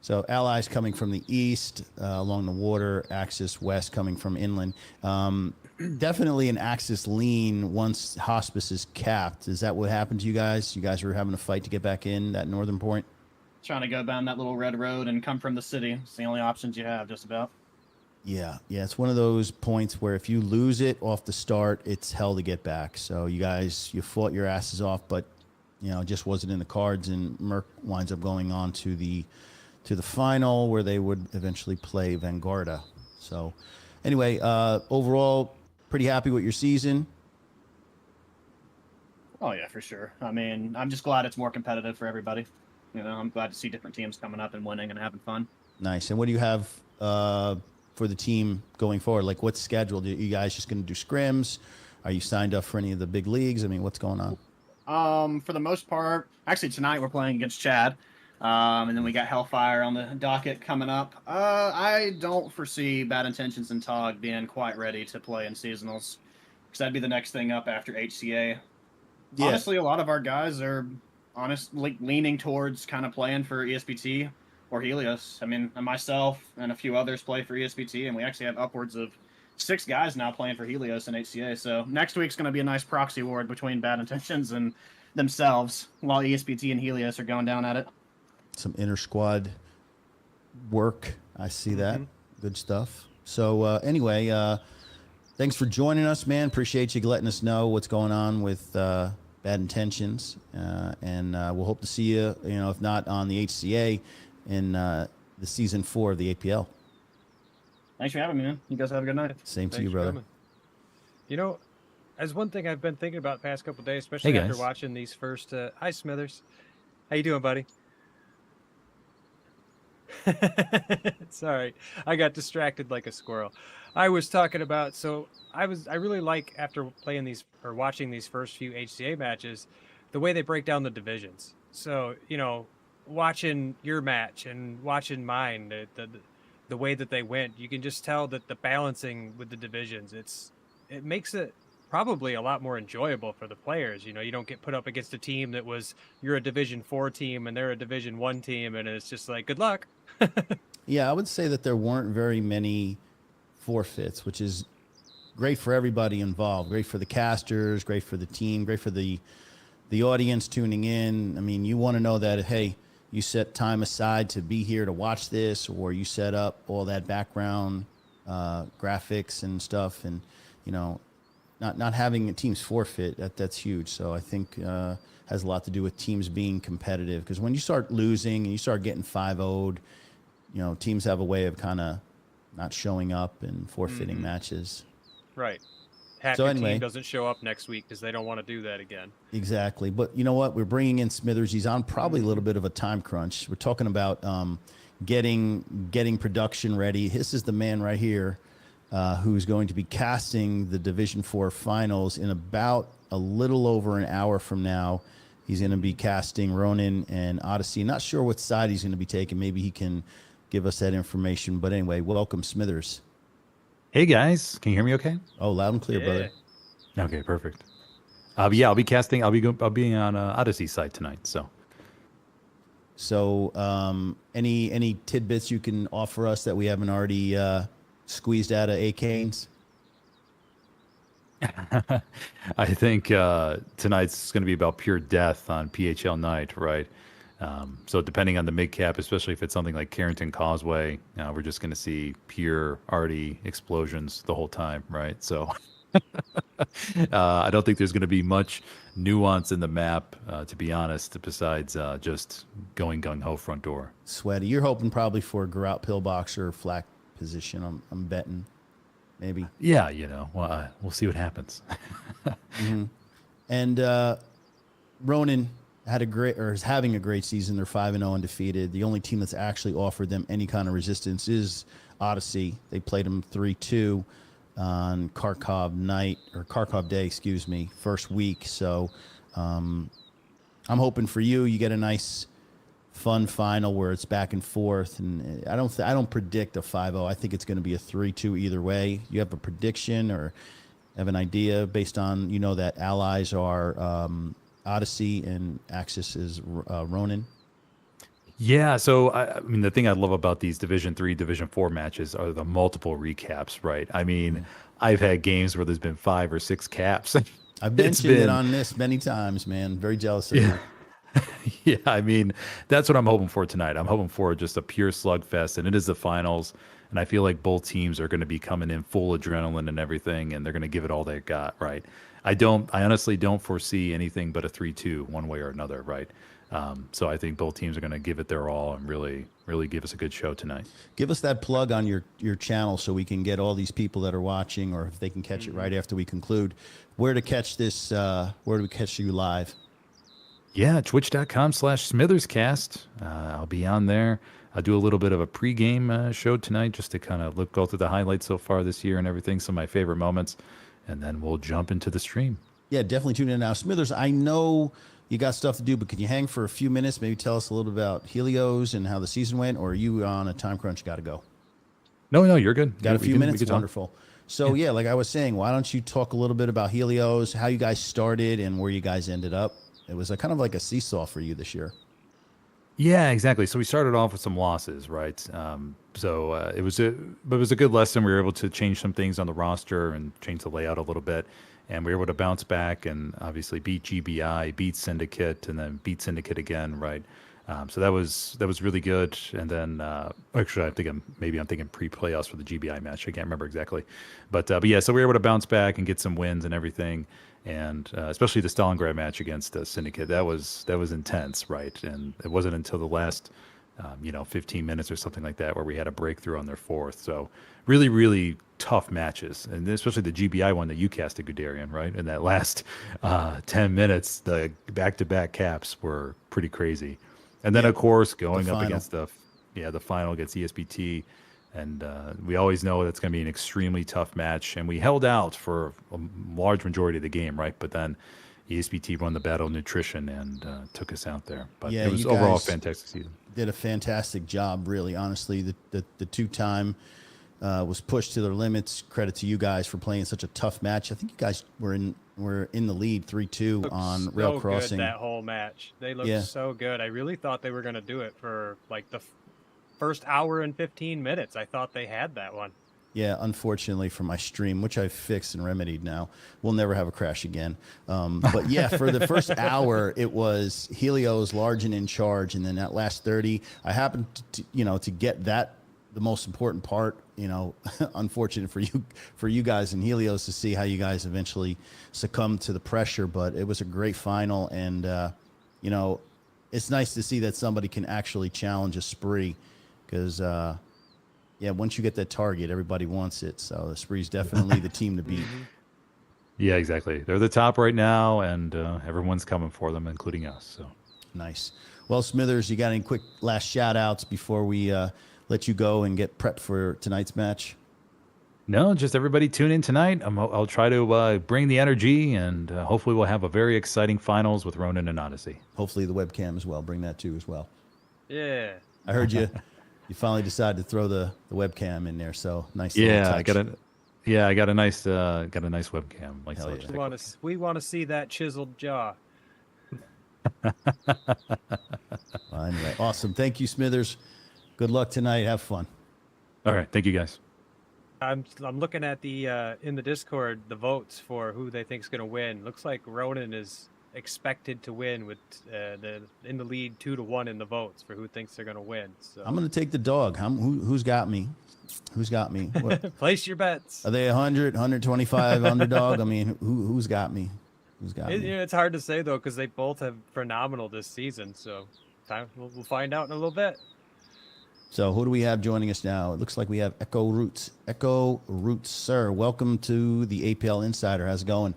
So allies coming from the east along the water, Axis west coming from inland. Definitely an Axis lean once Hospice is capped. Is that what happened to you guys? You guys were having a fight to get back in that northern point? Trying to go down that little red road and come from the city. It's the only options you have, just about. Yeah, it's one of those points where if you lose it off the start, it's hell to get back. So you guys, you fought your asses off, but it just wasn't in the cards, and Merc winds up going on to the final where they would eventually play Vanguardia. So anyway, overall, pretty happy with your season. Oh yeah, for sure. I mean, I'm just glad it's more competitive for everybody. I'm glad to see different teams coming up and winning and having fun. Nice. And what do you have for the team going forward? Like, what's scheduled? Are you guys just going to do scrims? Are you signed up for any of the big leagues? I mean, what's going on? For the most part, actually tonight we're playing against Chad. And then we got Hellfire on the docket coming up. I don't foresee Bad Intentions and Tog being quite ready to play in seasonals, because that'd be the next thing up after HCA. Yeah. Honestly, a lot of our guys are honestly leaning towards kind of playing for ESPT or Helios. I mean, myself and a few others play for ESPT, and we actually have upwards of 6 guys now playing for Helios and HCA. So next week's going to be a nice proxy war between Bad Intentions and themselves, while ESPT and Helios are going down at it. Some inter squad work. I see that. Good stuff. So anyway, thanks for joining us, man. Appreciate you letting us know what's going on with Bad Intentions, and we'll hope to see you. If not on the HCA, in the season 4 of the APL. Thanks for having me, man. You guys have a good night. Same to you, brother. As one thing I've been thinking about the past couple of days, especially after watching these first. Hi, Smithers. How you doing, buddy? Sorry, I got distracted like a squirrel. I was talking about, I really like, after playing these or watching these first few HCA matches, the way they break down the divisions. So, watching your match and watching mine, the way that they went, you can just tell that the balancing with the divisions, it makes it probably a lot more enjoyable for the players. You don't get put up against a team that you're a Division 4 team and they're a Division 1 team, and it's just like, good luck. Yeah, I would say that there weren't very many forfeits, which is great for everybody involved. Great for the casters, great for the team, great for the audience tuning in. I mean, you want to know that, hey, you set time aside to be here to watch this, or you set up all that background graphics and stuff, and not having a team's forfeit, that's huge. So I think has a lot to do with teams being competitive, because when you start losing and you start getting 5-0'd, teams have a way of kind of not showing up and forfeiting matches. Right. Half your team doesn't show up next week because they don't want to do that again. Exactly. But you know what? We're bringing in Smithers. He's on probably a little bit of a time crunch. We're talking about getting production ready. This is the man right here who's going to be casting the Division 4 finals in about a little over an hour from now. He's going to be casting Ronin and Odyssey. Not sure what side he's going to be taking. Maybe he can give us that information. But anyway, welcome, Smithers. Hey guys, can you hear me okay? Oh, loud and clear, brother. Okay, perfect. I'll be casting. I'll be on Odyssey side tonight. So, any tidbits you can offer us that we haven't already squeezed out of A-Canes? I think tonight's going to be about pure death on PHL night, right? So depending on the mid cap, especially if it's something like Carrington Causeway, we're just going to see pure arty explosions the whole time, right? So I don't think there's going to be much nuance in the map, to be honest, besides just going gung-ho front door. Sweaty. You're hoping probably for a Grout pillbox or flak position, I'm betting. Maybe. Yeah, we'll see what happens. And Ronin is having a great season. They're 5-0 undefeated. The only team that's actually offered them any kind of resistance is Odyssey. They played them 3-2. on Kharkov Day, excuse me, first week. So I'm hoping for you get a nice, fun final where it's back and forth. And I don't predict a 5-0. I think it's going to be a 3-2 either way. You have a prediction or have an idea based on that allies are Odyssey and Axis is Ronin? Yeah, so I mean, the thing I love about these Division 3, Division 4 matches are the multiple recaps, right? I mean, I've had games where there's been 5 or 6 caps. I've mentioned it on this many times, man. Very jealous of you. Yeah, I mean, that's what I'm hoping for tonight. I'm hoping for just a pure slugfest, and it is the finals. And I feel like both teams are going to be coming in full adrenaline and everything, and they're going to give it all they got, right? I honestly don't foresee anything but a 3-2 one way or another, right? So I think both teams are going to give it their all and really, really give us a good show tonight. Give us that plug on your channel so we can get all these people that are watching, or if they can catch it right after we conclude, where to catch this, where do we catch you live? Yeah, twitch.com/SmithersCast. I'll be on there. I'll do a little bit of a pregame show tonight just to kind of go through the highlights so far this year and everything, some of my favorite moments, and then we'll jump into the stream. Yeah, definitely tune in now. Smithers, I know you got stuff to do, but can you hang for a few minutes? Maybe tell us a little bit about Helios and how the season went, or are you on a time crunch? Got to go. No, you're good. Got a few minutes? Wonderful. So, yeah, like I was saying, why don't you talk a little bit about Helios, how you guys started and where you guys ended up? It was kind of like a seesaw for you this year. Yeah, exactly. So we started off with some losses, right? It was a good lesson. We were able to change some things on the roster and change the layout a little bit, and we were able to bounce back and obviously beat GBI, beat Syndicate, and then beat Syndicate again, right? So that was really good. And then actually, I'm thinking pre-playoffs for the GBI match. I can't remember exactly, but yeah. So we were able to bounce back and get some wins and everything. And especially the Stalingrad match against Syndicate, that was intense, right? And it wasn't until the last, 15 minutes or something like that where we had a breakthrough on their fourth. So really, really tough matches, and especially the GBI one that you casted, Guderian, right? In that last 10 minutes, the back-to-back caps were pretty crazy. And then, of course, going up against the final against ESPT. And we always know that's going to be an extremely tough match. And we held out for a large majority of the game, right? But then ESPT won the battle of nutrition and took us out there. But yeah, it was overall a fantastic season. Did a fantastic job, really. Honestly, the two-time was pushed to their limits. Credit to you guys for playing such a tough match. I think you guys were in the lead 3-2 on Rail Crossing. Good, that whole match. They looked so good. I really thought they were going to do it for like the first hour and 15 minutes. I thought they had that one. Yeah, unfortunately for my stream, which I've fixed and remedied now, we'll never have a crash again. But yeah, for the first hour, it was Helios large and in charge. And then that last 30, I happened to get that, the most important part, unfortunate for you guys in Helios to see how you guys eventually succumbed to the pressure. But it was a great final. And, it's nice to see that somebody can actually challenge a Spree. Because, once you get that target, everybody wants it. So the Spree's definitely the team to beat. Yeah, exactly. They're the top right now, and everyone's coming for them, including us. So nice. Well, Smithers, you got any quick last shout-outs before we let you go and get prepped for tonight's match? No, just everybody tune in tonight. I'll try to bring the energy, and hopefully we'll have a very exciting finals with Ronin and Odyssey. Hopefully the webcam as well. Bring that too as well. Yeah. I heard you. You finally decided to throw the webcam in there, so nice. Yeah, I got a nice webcam. Like we want to see that chiseled jaw. Anyway, awesome. Thank you, Smithers. Good luck tonight. Have fun. All right, thank you guys. I'm looking at the in the Discord the votes for who they think is going to win. Looks like Ronin is expected to win with in the lead 2-1 in the votes for who thinks they're going to win. So I'm going to take the dog. Who's got me? Who's got me? Place your bets. Are they 100, 125 underdog? I mean, who's got me? Who's got me? It's hard to say though because they both have phenomenal this season. So we'll find out in a little bit. So who do we have joining us now? It looks like we have Echo Roots. Echo Roots, sir. Welcome to the APL Insider. How's it going?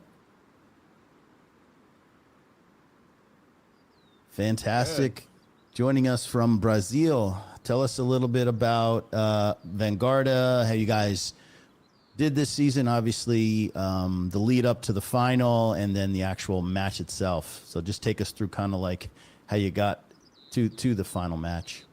Fantastic. Good. Joining us from Brazil. Tell us a little bit about Vanguardia, how you guys did this season, obviously, the lead up to the final and then the actual match itself. So just take us through kind of like how you got to the final match.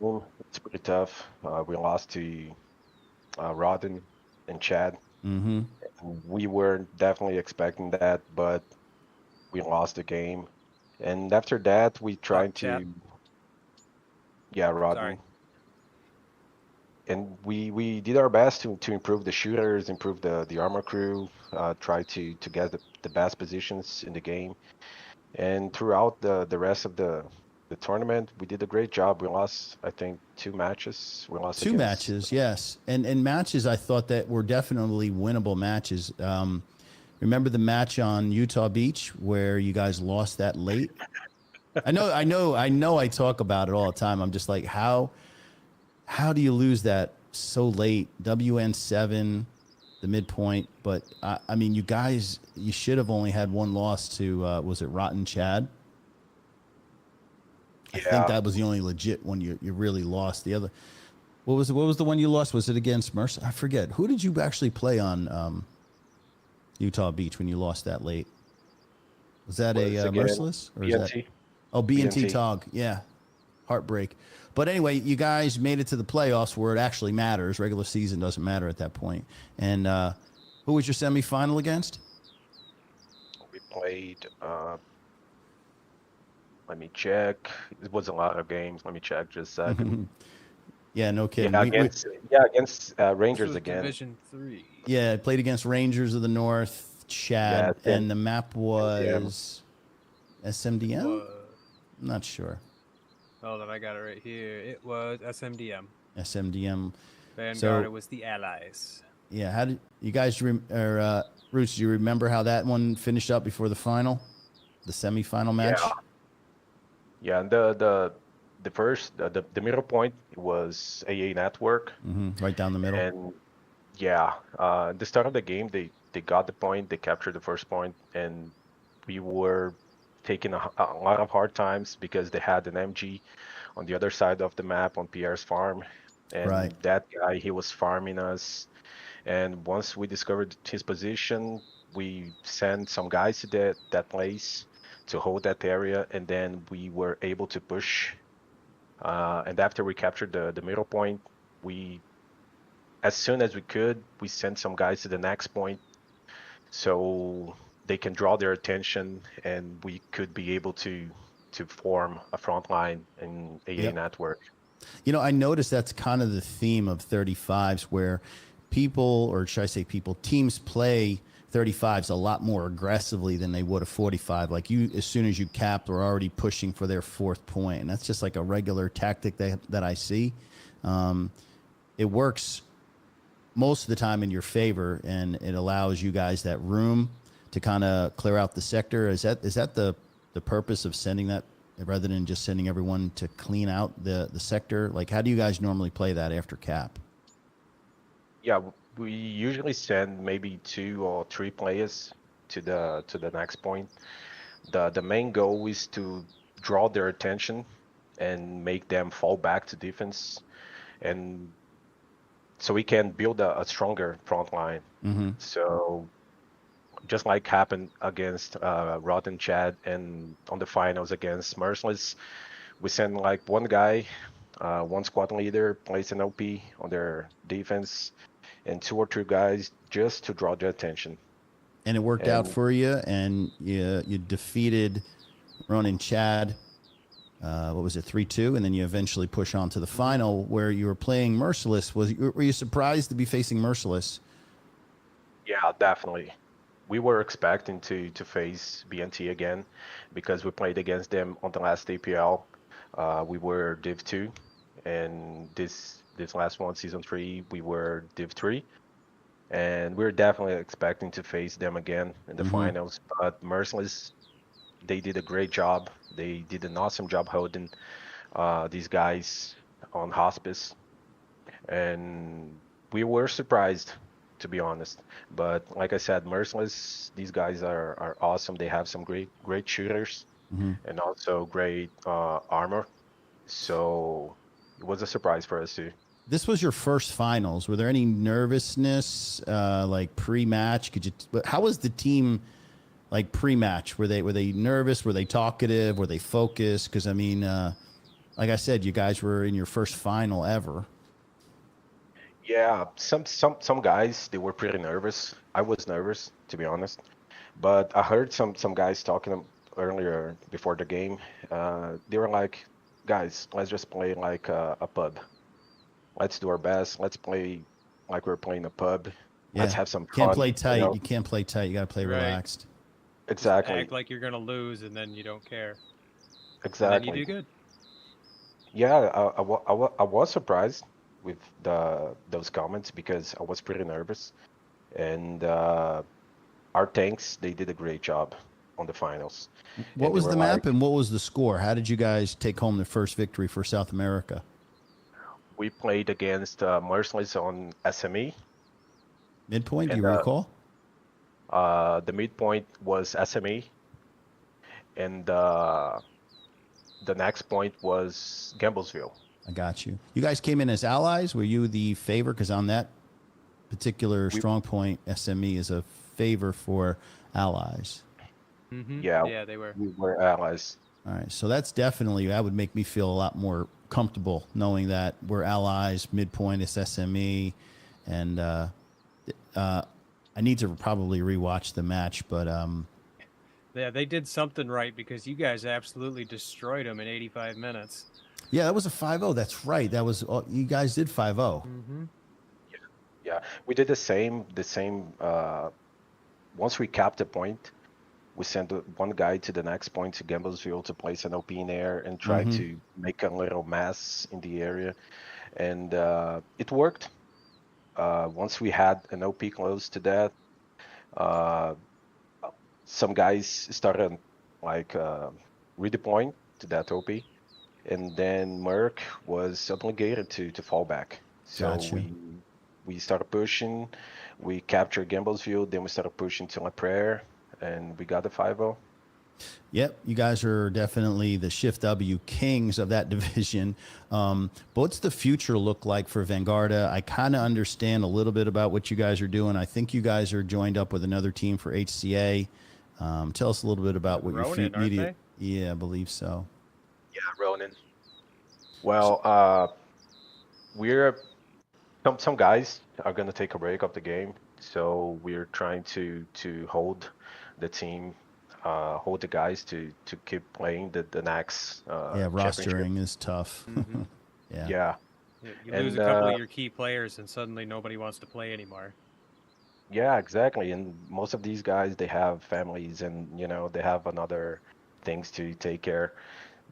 Well, it's pretty tough. We lost to Rodden and Chad. Mm-hmm. We were definitely expecting that, but we lost the game. And after that, we tried Chad. to, yeah, Sorry. Rodden. And we did our best to improve the shooters, improve the armor crew, try to get the best positions in the game. And throughout the rest of the tournament, we did a great job. We lost, I think, 2 matches. We lost Two against matches, yes, and matches I thought that were definitely winnable matches. Remember the match on Utah Beach where you guys lost that late? I know. I talk about it all the time. I'm just like, how do you lose that so late? WN7, the midpoint, but I mean, you guys, you should have only had one loss to was it Rotten Chad? I think Yeah. that was the only legit one you really lost. The other, what was the one you lost? Was it against Mercer? I forget. Who did you actually play on Utah Beach when you lost that late? Was that Was a again Merciless or is that? BNT. Oh, B&T BNT. Tog. Yeah, heartbreak. But anyway, you guys made it to the playoffs where it actually matters. Regular season doesn't matter at that point. And who was your semifinal against? We played. Let me check. It was a lot of games. Let me check just a second. Yeah, no kidding. Yeah, against This Rangers was again. Division 3. Yeah, played against Rangers of the North, Chad, Yeah, and the map was SMDM. I'm not sure. Hold on, I got it right here. It was SMDM. SMDM. Vanguard was the Allies. Yeah, how did you guys Roots? Do you remember how that one finished up before the final, the semifinal match? Yeah, and the first the middle point was AA Network, Right down the middle. and yeah, at the start of the game they got the point, they captured the first point, and we were taking a lot of hard times because they had an MG on the other side of the map on Pierre's farm, and Right. that guy, he was farming us. And once we discovered his position, we sent some guys to that place to hold that area, and then we were able to push. And after we captured the middle point, as soon as we could, we sent some guys to the next point so they can draw their attention, and we could be able to form a front line in AA Network. You know, I noticed that's kind of the theme of 35s where people, or should I say people, teams play 35s a lot more aggressively than they would a 45. Like you, as soon as you cap, they're already pushing for their fourth point. And that's just like a regular tactic that I see. It works most of the time in your favor, and it allows you guys that room to kind of clear out the sector. Is that the purpose of sending that rather than just sending everyone to clean out the sector? Like, how do you guys normally play that after cap? Yeah, we usually send maybe 2 or 3 players to the next point. The main goal is to draw their attention and make them fall back to defense, and so we can build a stronger front line. So just like happened against Rod and Chad, and on the finals against Merciless, we send like one guy, one squad leader, plays an OP on their defense, and 2 or 3 guys just to draw their attention. And it worked out for you, and you defeated Ron and Chad. What was it, 3-2? And then you eventually push on to the final where you were playing Merciless. Were you surprised to be facing Merciless? Yeah, definitely. We were expecting to face BNT again because we played against them on the last APL. We were Div 2, and this last one, Season 3, we were Div 3. And we're definitely expecting to face them again in the finals. But Merciless, they did a great job. They did an awesome job holding these guys on hospice. And we were surprised, to be honest. But like I said, Merciless, these guys are awesome. They have some great shooters. and also great armor. So it was a surprise for us too. This was your first finals. Were there any nervousness, like pre-match? How was the team, like pre-match? Were they nervous? Were they talkative? Were they focused? Because I mean, like I said, you guys were in your first final ever. Yeah, some guys they were pretty nervous. I was nervous, to be honest, but I heard some guys talking earlier before the game. They were like, "Guys, let's just play like a pub. Let's do our best. Let's play like we're playing a pub. Let's Yeah. have some Can't fun." play tight. You know? You can't play tight. You got to play Right. relaxed. Exactly. Act like you're gonna lose, and then you don't care. Exactly. And then you do good. Yeah, I was surprised with those comments because I was pretty nervous, and our tanks they did a great job on the finals. What And they was were the map like- and what was the score? How did you guys take home the first victory for South America? We played against Merciless on SME. Midpoint, do you And, recall? The midpoint was SME, and the next point was Gamblesville. I got you. You guys came in as allies. Were you the favor? Because on that particular strong point, SME is a favor for allies. Yeah, Yeah, they were. we were allies. All right. So that's definitely, that would make me feel a lot more comfortable knowing that we're allies. Midpoint is SME. And I need to probably rewatch the match, but Yeah, they did something right because you guys absolutely destroyed them in 85 minutes. yeah, that was a 5-0. That's right. That was, you guys did 5-0. Yeah, we did the same. Once we capped the point, we sent one guy to the next point to Gamblesville to place an OP in air and try to make a little mess in the area, and it worked. Once we had an OP close to that, some guys started like redeploying to that OP, and then Merc was obligated to fall back. So Gotcha. we started pushing, we captured Gamblesville, then we started pushing to La Prairie, and we got the 5-0. Yep, you guys are definitely the Shift W kings of that division. What's the future look like for Vanguardia? I kind of understand a little bit about what you guys are doing. I think you guys are joined up with another team for HCA. Tell us a little bit about what Ronin, your aren't immediate. Yeah, I believe so. Yeah, Ronin. Well, we're some guys are gonna take a break of the game, so we're trying to hold the team, hold the guys to keep playing the next Yeah, championship. rostering is tough. Yeah. Yeah, You lose And, a couple of your key players, and suddenly nobody wants to play anymore. yeah, exactly. And most of these guys they have families, and they have another things to take care.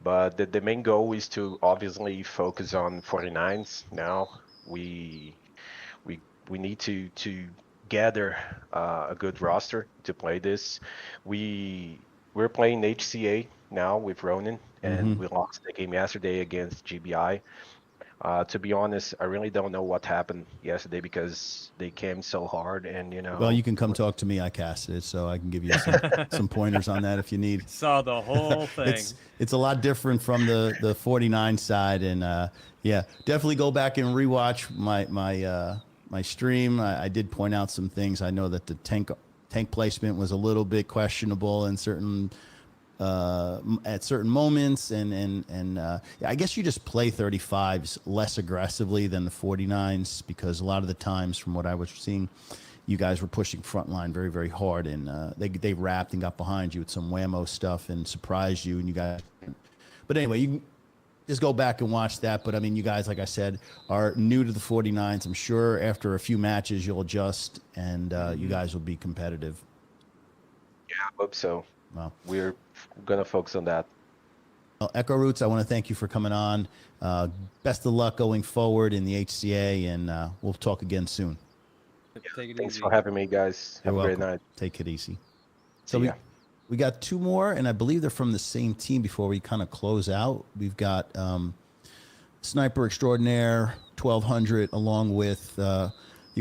But the main goal is to obviously focus on 49s now. We need to gather a good roster to play this. We're playing HCA now with Ronin, and we lost the game yesterday against GBI. To be honest, I really don't know what happened yesterday because they came so hard, and Well, you can come talk to me. I casted it, so I can give you some pointers on that if you need. Saw the whole thing. It's a lot different from the 49 side, and yeah, definitely go back and rewatch my stream. I did point out some things. I know that the tank placement was a little bit questionable in certain at certain moments, and I guess you just play 35s less aggressively than the 49s because a lot of the times, from what I was seeing, you guys were pushing front line very, very hard, and they wrapped and got behind you with some whammo stuff and surprised you, and you guys. But anyway, you can just go back and watch that. But I mean, you guys, like I said, are new to the 49s. I'm sure after a few matches you'll adjust, and you guys will be competitive. Yeah, I hope so. Well, We're gonna focus on that. Well, Echo Roots, I want to thank you for coming on. Best of luck going forward in the HCA, and we'll talk again soon. Take it Thanks easy. for having me, guys. Have You're a great welcome. night. Take it easy. See So ya. we got two more, and I believe they're from the same team before we kind of close out. We've got Sniper Extraordinaire 1200 along with the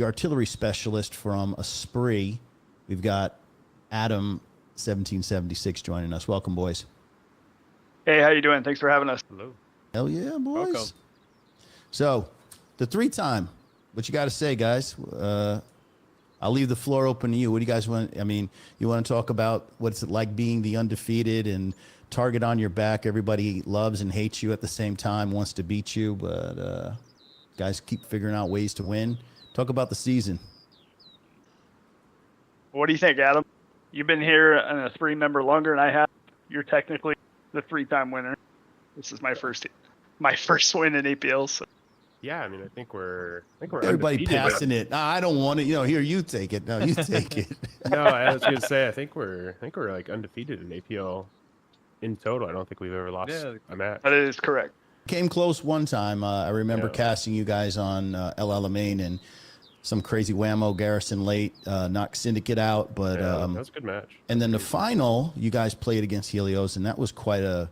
artillery specialist from Esprit. We've got Adam 1776 joining us. Welcome, boys. Hey, how you doing? Thanks for having us. Hello. Hell yeah, boys. Welcome. So, the 3-time. What you got to say, guys? I'll leave the floor open to you. What do you guys want? I mean, you want to talk about what's it like being the undefeated and target on your back? Everybody loves and hates you at the same time, wants to beat you, but guys keep figuring out ways to win. Talk about the season. What do you think, Adam? You've been here in a 3-member longer than I have. You're technically the 3-time winner. This is my first win in APL. So. Yeah, I mean, I think we're Everybody passing it. I don't want it. Here, you take it. No, you take it. No, I was gonna say, I think we're like undefeated in APL in total. I don't think we've ever lost a match. That is correct. Came close one time. I remember casting you guys on El Alamein and some crazy whammo Garrison late, knocked Syndicate out. But that was a good match. And then the final, you guys played against Helios, and that was quite a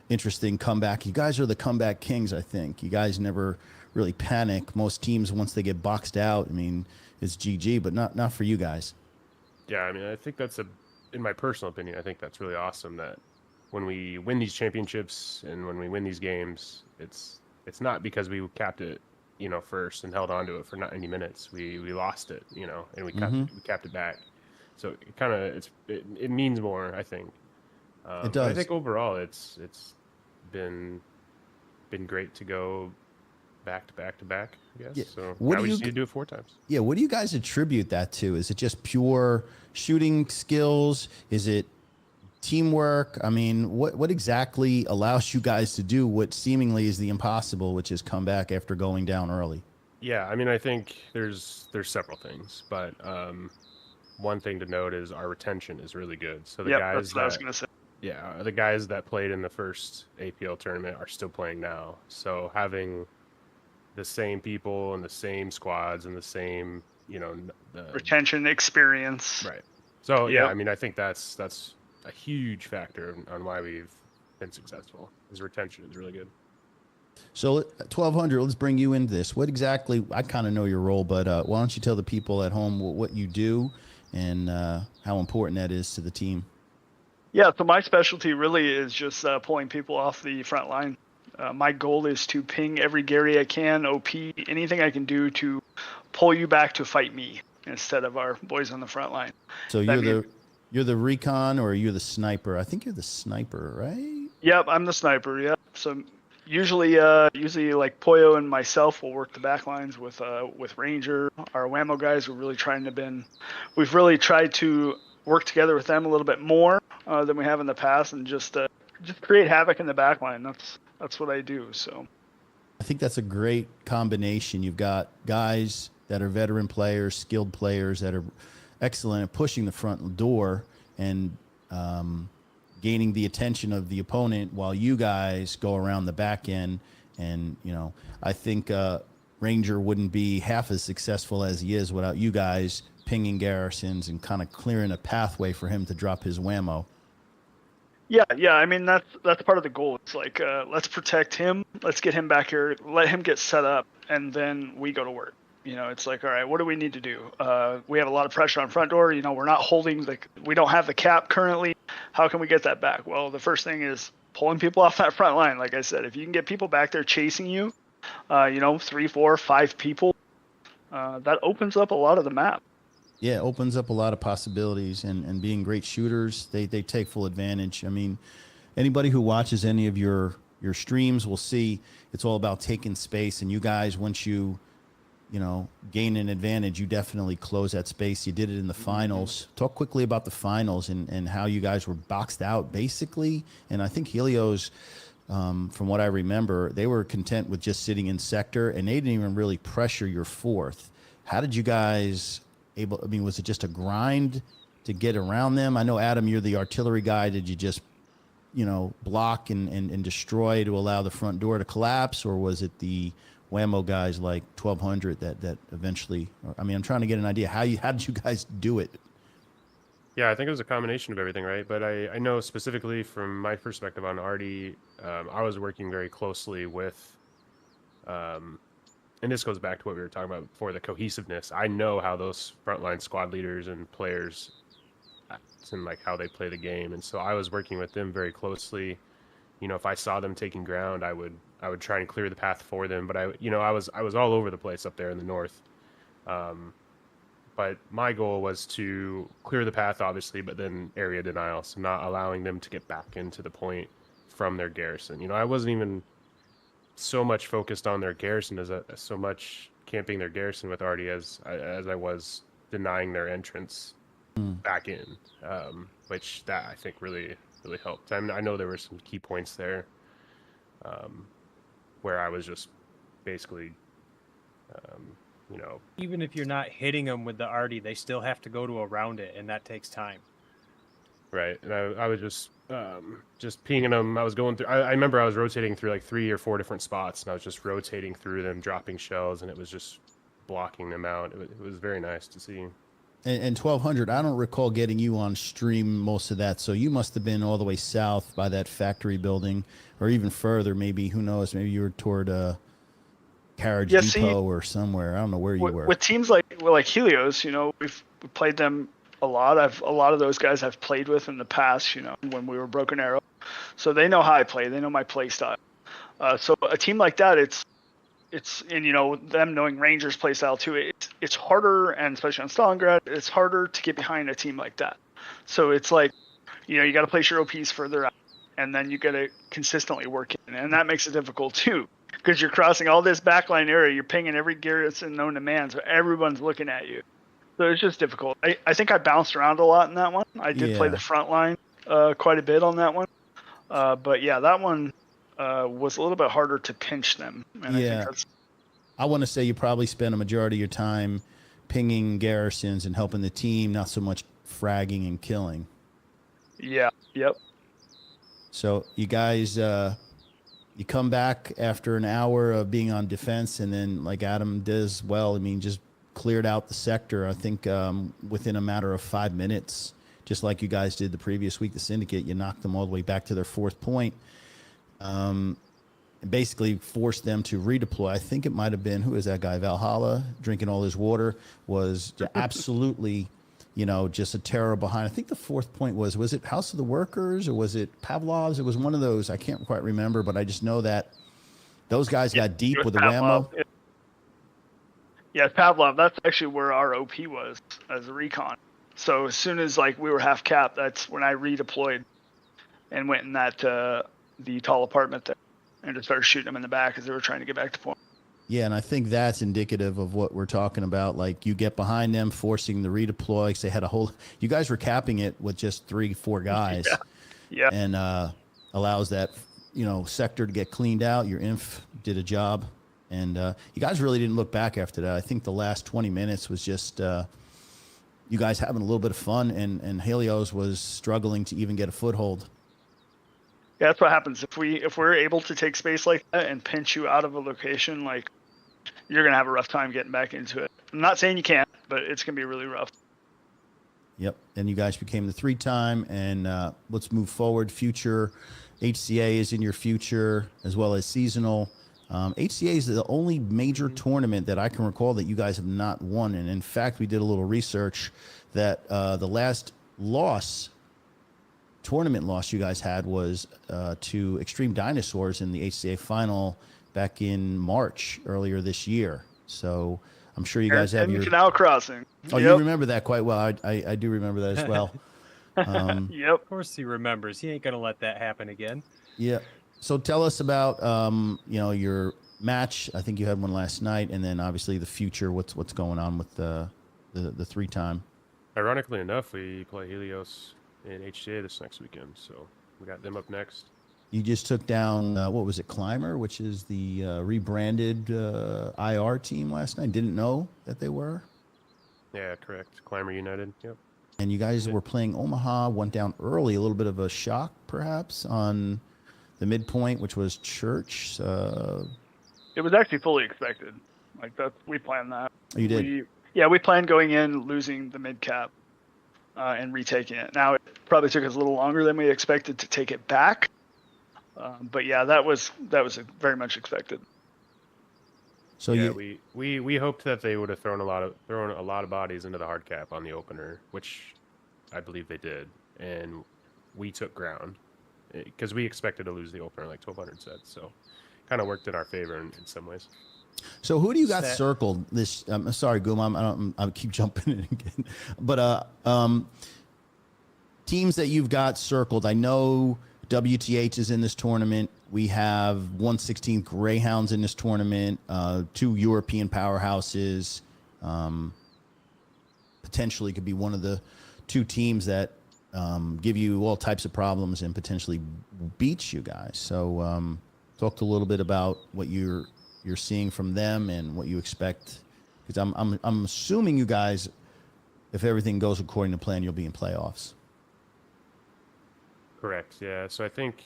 interesting comeback. You guys are the comeback kings, I think. You guys never really panic. Most teams, once they get boxed out, I mean, it's GG, but not for you guys. Yeah, I mean, I think that's in my personal opinion, I think that's really awesome that when we win these championships and when we win these games, it's not because we capped it, first and held on to it for 90 minutes. We lost it, and we capped it back. So it kind of it means more, I think. It does. I think overall it's been great to go back to back, I guess. Yeah. So What now do we you- just need to do it 4 times. Yeah, what do you guys attribute that to? Is it just pure shooting skills? Is it teamwork? I mean, what exactly allows you guys to do what seemingly is the impossible, which is come back after going down early? Yeah, I mean, I think there's several things, but one thing to note is our retention is really good. So the guys that's what I was gonna say. Yeah, the guys that played in the first APL tournament are still playing now. So having the same people and the same squads and the same, the Retention, experience. right. So yeah, Yep. I mean, I think that's a huge factor on why we've been successful. His retention is really good. So 1200, let's bring you into this. What exactly, I kind of know your role, but why don't you tell the people at home what you do and how important that is to the team? Yeah, so my specialty really is just pulling people off the front line. My goal is to ping every Gary I can, OP, anything I can do to pull you back to fight me instead of our boys on the front line. So you're the recon or you're the sniper? I think you're the sniper, right? Yep, I'm the sniper. Yep. So usually like Poyo and myself will work the back lines with Ranger. Our whammo guys, we've really tried to work together with them a little bit more than we have in the past, and just create havoc in the back line. That's what I do. So I think that's a great combination. You've got guys that are veteran players, skilled players that are excellent at pushing the front door and gaining the attention of the opponent while you guys go around the back end. And, I think Ranger wouldn't be half as successful as he is without you guys pinging Garrisons and kind of clearing a pathway for him to drop his whammo. Yeah. I mean, that's part of the goal. It's like, let's protect him. Let's get him back here. Let him get set up, and then we go to work. It's like, all right, what do we need to do? We have a lot of pressure on front door. We're not holding we don't have the cap currently. How can we get that back? Well, the first thing is pulling people off that front line. Like I said, if you can get people back there chasing you, 3, 4, 5 people, that opens up a lot of the map. Yeah, it opens up a lot of possibilities, and being great shooters, they take full advantage. I mean, anybody who watches any of your streams will see it's all about taking space, and you guys, once you gain an advantage, you definitely close that space. You did it in the finals. Talk quickly about the finals and how you guys were boxed out, basically. And I think Helios, from what I remember, they were content with just sitting in sector, and they didn't even really pressure your fourth. How did you guys was it just a grind to get around them? I know, Adam, you're the artillery guy. Did you just, block and destroy to allow the front door to collapse? Or was it the whammo guys like 1200 that eventually, I'm trying to get an idea. How did you guys do it? Yeah, I think it was a combination of everything, right? But I know specifically from my perspective on Artie, I was working very closely with, and this goes back to what we were talking about before, the cohesiveness. I know how those frontline squad leaders and players act and like how they play the game. And so I was working with them very closely, if I saw them taking ground, I would try and clear the path for them. But I was all over the place up there in the north. But my goal was to clear the path, obviously, but then area denial, so not allowing them to get back into the point from their garrison. I wasn't even so much focused on their garrison as so much camping their garrison with Artie as I was denying their entrance back in, which that I think really helped. I know there were some key points there where I was just basically, even if you're not hitting them with the arty, they still have to go to around it, and that takes time. Right, and I was just pinging them. I was going through. I remember I was rotating through like 3 or 4 different spots, and I was just rotating through them, dropping shells, and it was just blocking them out. It was very nice to see. And 1200, I don't recall getting you on stream most of that, so you must have been all the way south by that factory building, or even further, maybe. Who knows? Maybe you were toward Carriage Depot or somewhere. I don't know where you were. With teams like Helios, we've played them a lot. A lot of those guys I've played with in the past, when we were Broken Arrow, so they know how I play. They know my play style. So a team like that, it's them knowing Rangers play style too. It's harder, and especially on Stalingrad, it's harder to get behind a team like that. So it's like, you got to place your OPs further out, and then you got to consistently work in, and that makes it difficult too, because you're crossing all this backline area. You're pinging every garrison known to man, so everyone's looking at you. So it's just difficult. I think I bounced around a lot in that one. I did play the front line quite a bit on that one. But yeah, that one was a little bit harder to pinch them. And Yeah. I want to say you probably spent a majority of your time pinging garrisons and helping the team, not so much fragging and killing. Yeah. Yep. So you guys, you come back after an hour of being on defense, and then like Adam does well, just cleared out the sector, I think, within a matter of 5 minutes, just like you guys did the previous week, the Syndicate. You knocked them all the way back to their 4th point. And basically forced them to redeploy. I think it might have been, who is that guy? Valhalla, drinking all his water, was absolutely, just a terror behind. I think the 4th point was it House of the Workers, or was it Pavlov's? It was one of those. I can't quite remember, but I just know that those guys got deep with the whammo. Yeah, Pavlov, that's actually where our OP was as a recon. So as soon as we were half capped, that's when I redeployed and went in that the tall apartment there and just started shooting them in the back as they were trying to get back to point. Yeah, and I think that's indicative of what we're talking about. Like, you get behind them, forcing the redeploy. 'Cause they had you guys were capping it with just 3-4 guys. Yeah. And allows that, sector to get cleaned out. Your inf did a job. And you guys really didn't look back after that. I think the last 20 minutes was just you guys having a little bit of fun, and Helios was struggling to even get a foothold. Yeah, that's what happens if we're able to take space like that and pinch you out of a location. You're gonna have a rough time getting back into it. I'm not saying you can't, but it's gonna be really rough. Yep. And you guys became the 3-time, and let's move forward. Future HCA is in your future, as well as seasonal. HCA is the only major tournament that I can recall that you guys have not won. And in fact, we did a little research that the last tournament loss you guys had was to Extreme Dinosaurs in the HCA final back in March earlier this year. So I'm sure you guys have your Canal Crossing. Oh, you remember that quite well. I do remember that as well. Yep. Of course he remembers. He ain't gonna let that happen again. Yeah. So tell us about your match. I think you had one last night, and then obviously the future. What's going on with the 3-time? Ironically enough, we play Helios in HCA this next weekend, so we got them up next. You just took down what was it, Climber, which is the rebranded IR team last night. Didn't know that they were. Yeah, correct. Climber United. Yep. And you guys were playing Omaha. Went down early. A little bit of a shock, perhaps, on the midpoint, which was Church. It was actually fully expected. We planned that. Oh, you did? We planned going in, losing the mid cap, and retaking it. Now, it probably took us a little longer than we expected to take it back. But yeah, that was very much expected. So yeah, we hoped that they would have thrown a lot of bodies into the hard cap on the opener, which I believe they did, and we took ground, because we expected to lose the opener like 1,200 sets, so kind of worked in our favor in some ways. So who do you got Set. circled this? I'm sorry, Goom. I keep jumping in again, but teams that you've got circled. I know WTH is in this tournament. We have 1/16 Greyhounds in this tournament. 2 European powerhouses. Potentially could be one of the 2 teams that give you all types of problems and potentially beat you guys. So talk a little bit about what you're seeing from them and what you expect, because I'm assuming you guys, if everything goes according to plan, you'll be in playoffs. Correct. Yeah. So I think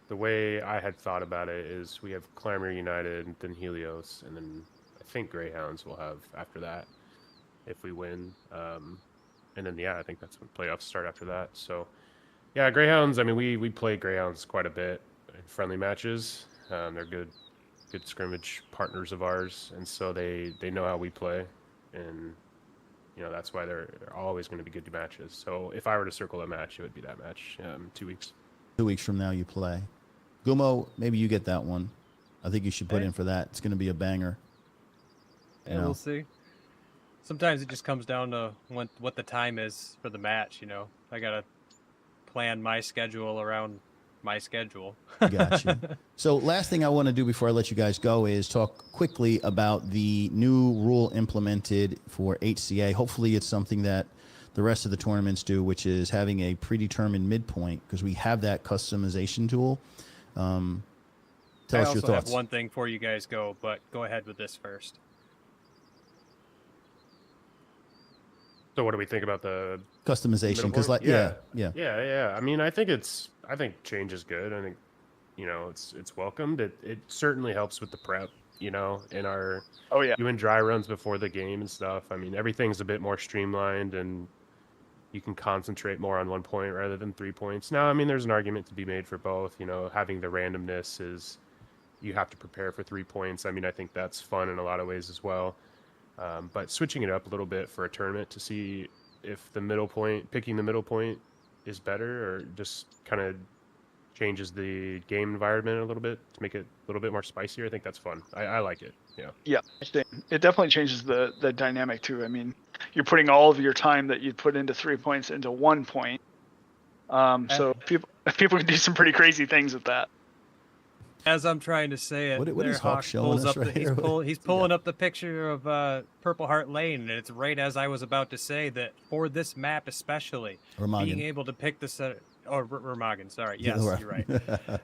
the way I had thought about it is we have Clamor United, then Helios, and then I think Greyhounds will have after that if we win. And then I think that's when playoffs start after that. So yeah, Greyhounds. I mean, we play Greyhounds quite a bit in friendly matches. They're good scrimmage partners of ours, and so they know how we play, and that's why they're always going to be good matches. So if I were to circle a match, it would be that match. 2 weeks. 2 weeks from now, you play. Gumo, maybe you get that one. I think you should put in for that. It's going to be a banger. Yeah, we'll see. Sometimes it just comes down to what the time is for the match. I gotta plan my schedule around my schedule. Gotcha. So last thing I want to do before I let you guys go is talk quickly about the new rule implemented for HCA. Hopefully it's something that the rest of the tournaments do, which is having a predetermined midpoint, because we have that customization tool. Tell us your I also thoughts. have one thing before you guys go, but go ahead with this first. So what do we think about the Customization? Because yeah. I mean, I think change is good. I think it's welcomed. It certainly helps with the prep. In our doing dry runs before the game and stuff. I mean, everything's a bit more streamlined, and you can concentrate more on 1 point rather than 3 points. Now, I mean, there's an argument to be made for both. Having the randomness is you have to prepare for 3 points. I mean, I think that's fun in a lot of ways as well. But switching it up a little bit for a tournament to see if picking the middle point is better, or just kind of changes the game environment a little bit to make it a little bit more spicier. I think that's fun. I like it. Yeah. It definitely changes the dynamic too. I mean, you're putting all of your time that you'd put into 3 points into 1 point. So people can do some pretty crazy things with that. As I'm trying to say it, what is Hawk showing us right here? He's pulling up the picture of Purple Heart Lane, and it's right as I was about to say that for this map especially, being able to pick the set. Or Remagen, sorry. Yes, you're right.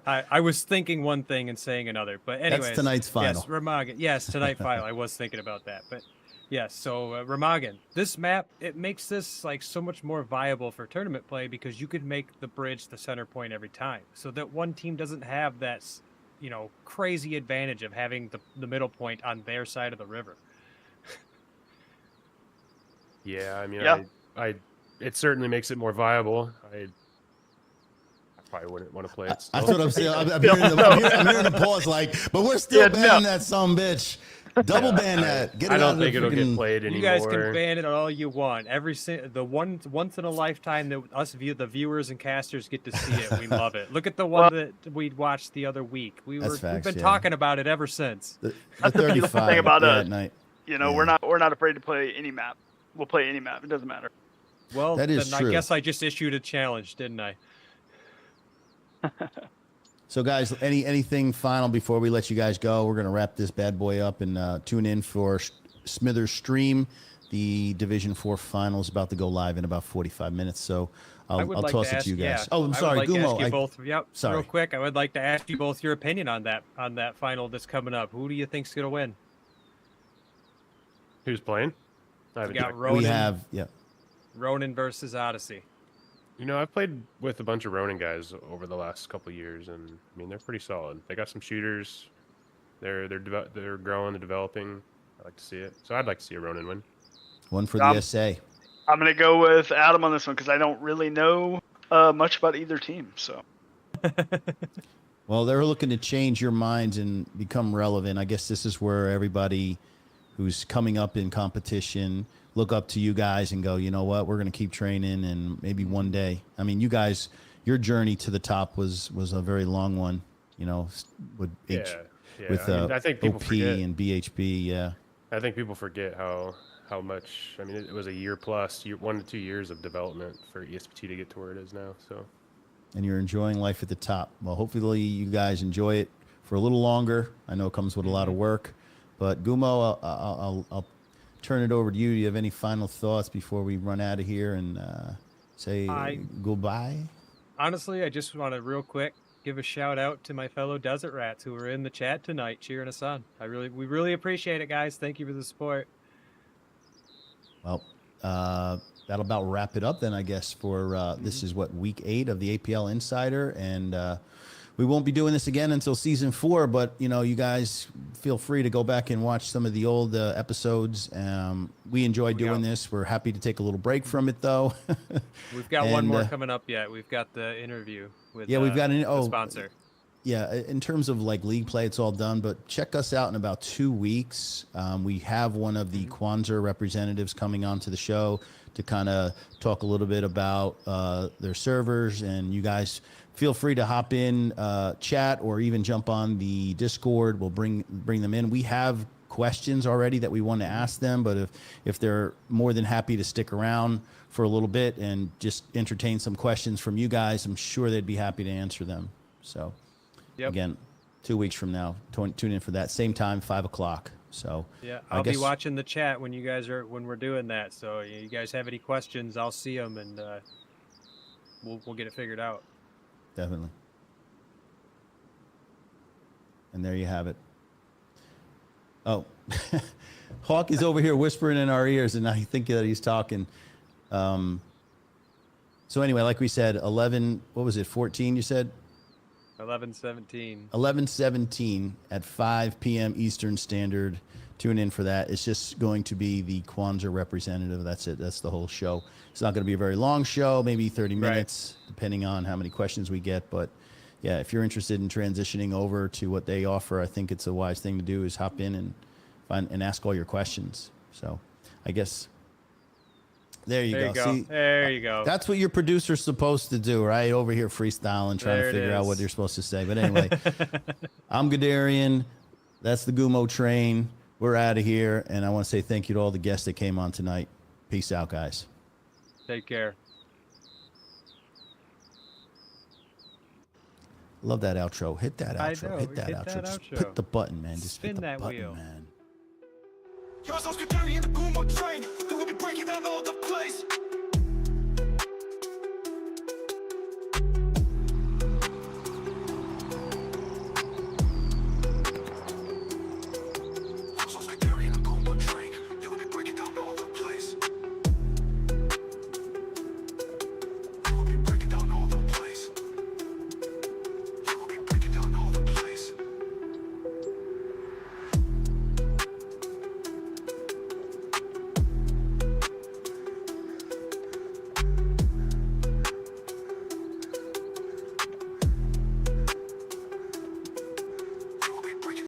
I was thinking one thing and saying another. But anyways. That's tonight's final. Yes, Remagen. Yes, tonight final. I was thinking about that. But yes, so Remagen, this map, it makes this like so much more viable for tournament play, because you could make the bridge the center point every time. So that one team doesn't have that, crazy advantage of having the middle point on their side of the river. Yeah, I mean, it certainly makes it more viable. I probably wouldn't want to play it still. That's what I'm saying. I'm hearing the pause but we're still banning that some bitch. Double ban that. Get it I don't think it'll get played anymore. You guys can ban it all you want. Once in a lifetime that the viewers and casters get to see it, we love it. Look at the one that we watched the other week. We've been talking about it ever since. That's the beautiful thing about us. We're not afraid to play any map. We'll play any map. It doesn't matter. Well, that is then true. I guess I just issued a challenge, didn't I? So, guys, anything final before we let you guys go? We're going to wrap this bad boy up and tune in for Smithers' stream. The Division 4 final is about to go live in about 45 minutes. So I'll toss it to you guys. I'm sorry, Gumo. Sorry. Real quick, I would like to ask you both your opinion on that final that's coming up. Who do you think's going to win? Who's playing? We got Ronin. We have, Ronin versus Odyssey. I've played with a bunch of Ronin guys over the last couple of years, and I mean, they're pretty solid. They got some shooters. They're growing, they're developing. I like to see it. So I'd like to see a Ronin win. One for the SA. I'm going to go with Adam on this one because I don't really know much about either team. So. Well, they're looking to change your minds and become relevant. I guess this is where everybody who's coming up in competition look up to you guys and go, you know what, we're going to keep training, and maybe one day. I mean, you guys your journey to the top was a very long one. You know, with with I mean, I think people OP forget. and BHB. Yeah. I think people forget how much. I mean, it was a year plus, 1 to 2 years of development for ESPT to get to where it is now. So. And you're enjoying life at the top. Well, hopefully you guys enjoy it for a little longer. I know it comes with a lot of work, but Gumo, I'll turn it over to you. Do you have any final thoughts before we run out of here and say goodbye? Honestly, I just want to real quick give a shout out to my fellow Desert Rats who were in the chat tonight cheering us on. We really appreciate it, guys. Thank you for the support. Well, that'll about wrap it up then, I guess, for this is what, week 8 of the APL Insider. And we won't be doing this again until season 4, but you know, you guys feel free to go back and watch some of the old episodes. We enjoy doing this. We're happy to take a little break from it though. We've got one more coming up yet. We've got the interview with we've got an the sponsor. Yeah, in terms of like league play, it's all done, but check us out in about 2 weeks. We have one of the Kwanzaa representatives coming onto the show to kind of talk a little bit about their servers, and you guys feel free to hop in, chat, or even jump on the Discord. We'll bring them in. We have questions already that we want to ask them, but if they're more than happy to stick around for a little bit and just entertain some questions from you guys, I'm sure they'd be happy to answer them. So. Yep. Again, 2 weeks from now, tune in for that same time, 5 o'clock. So yeah, I'll be watching the chat when we're doing that. So you guys have any questions, I'll see them, and we'll get it figured out. Definitely. And there you have it. Oh, Hawk is over here whispering in our ears, and I think that he's talking. So anyway, like we said, 11. What was it? 14? You said. 11/17. 11/17 at 5 p.m. Eastern Standard. Tune in for that. It's just going to be the Kwanzaa representative. That's it. That's the whole show. It's not going to be a very long show, maybe 30 minutes, depending on how many questions we get. But yeah, if you're interested in transitioning over to what they offer, I think it's a wise thing to do is hop in and ask all your questions. So I guess there you go. See, there you go. That's what your producer's supposed to do, right? Over here freestyling, trying to figure out what you're supposed to say. But anyway, I'm Gadarian. That's the Gumo train. We're out of here. And I want to say thank you to all the guests that came on tonight. Peace out, guys. Take care. Love that outro. Hit that outro. Hit that outro. Just hit the button, man. Just spin hit the that button, wheel, man. Yours was Gadarian, the Gumo train. They will be breaking down all the place.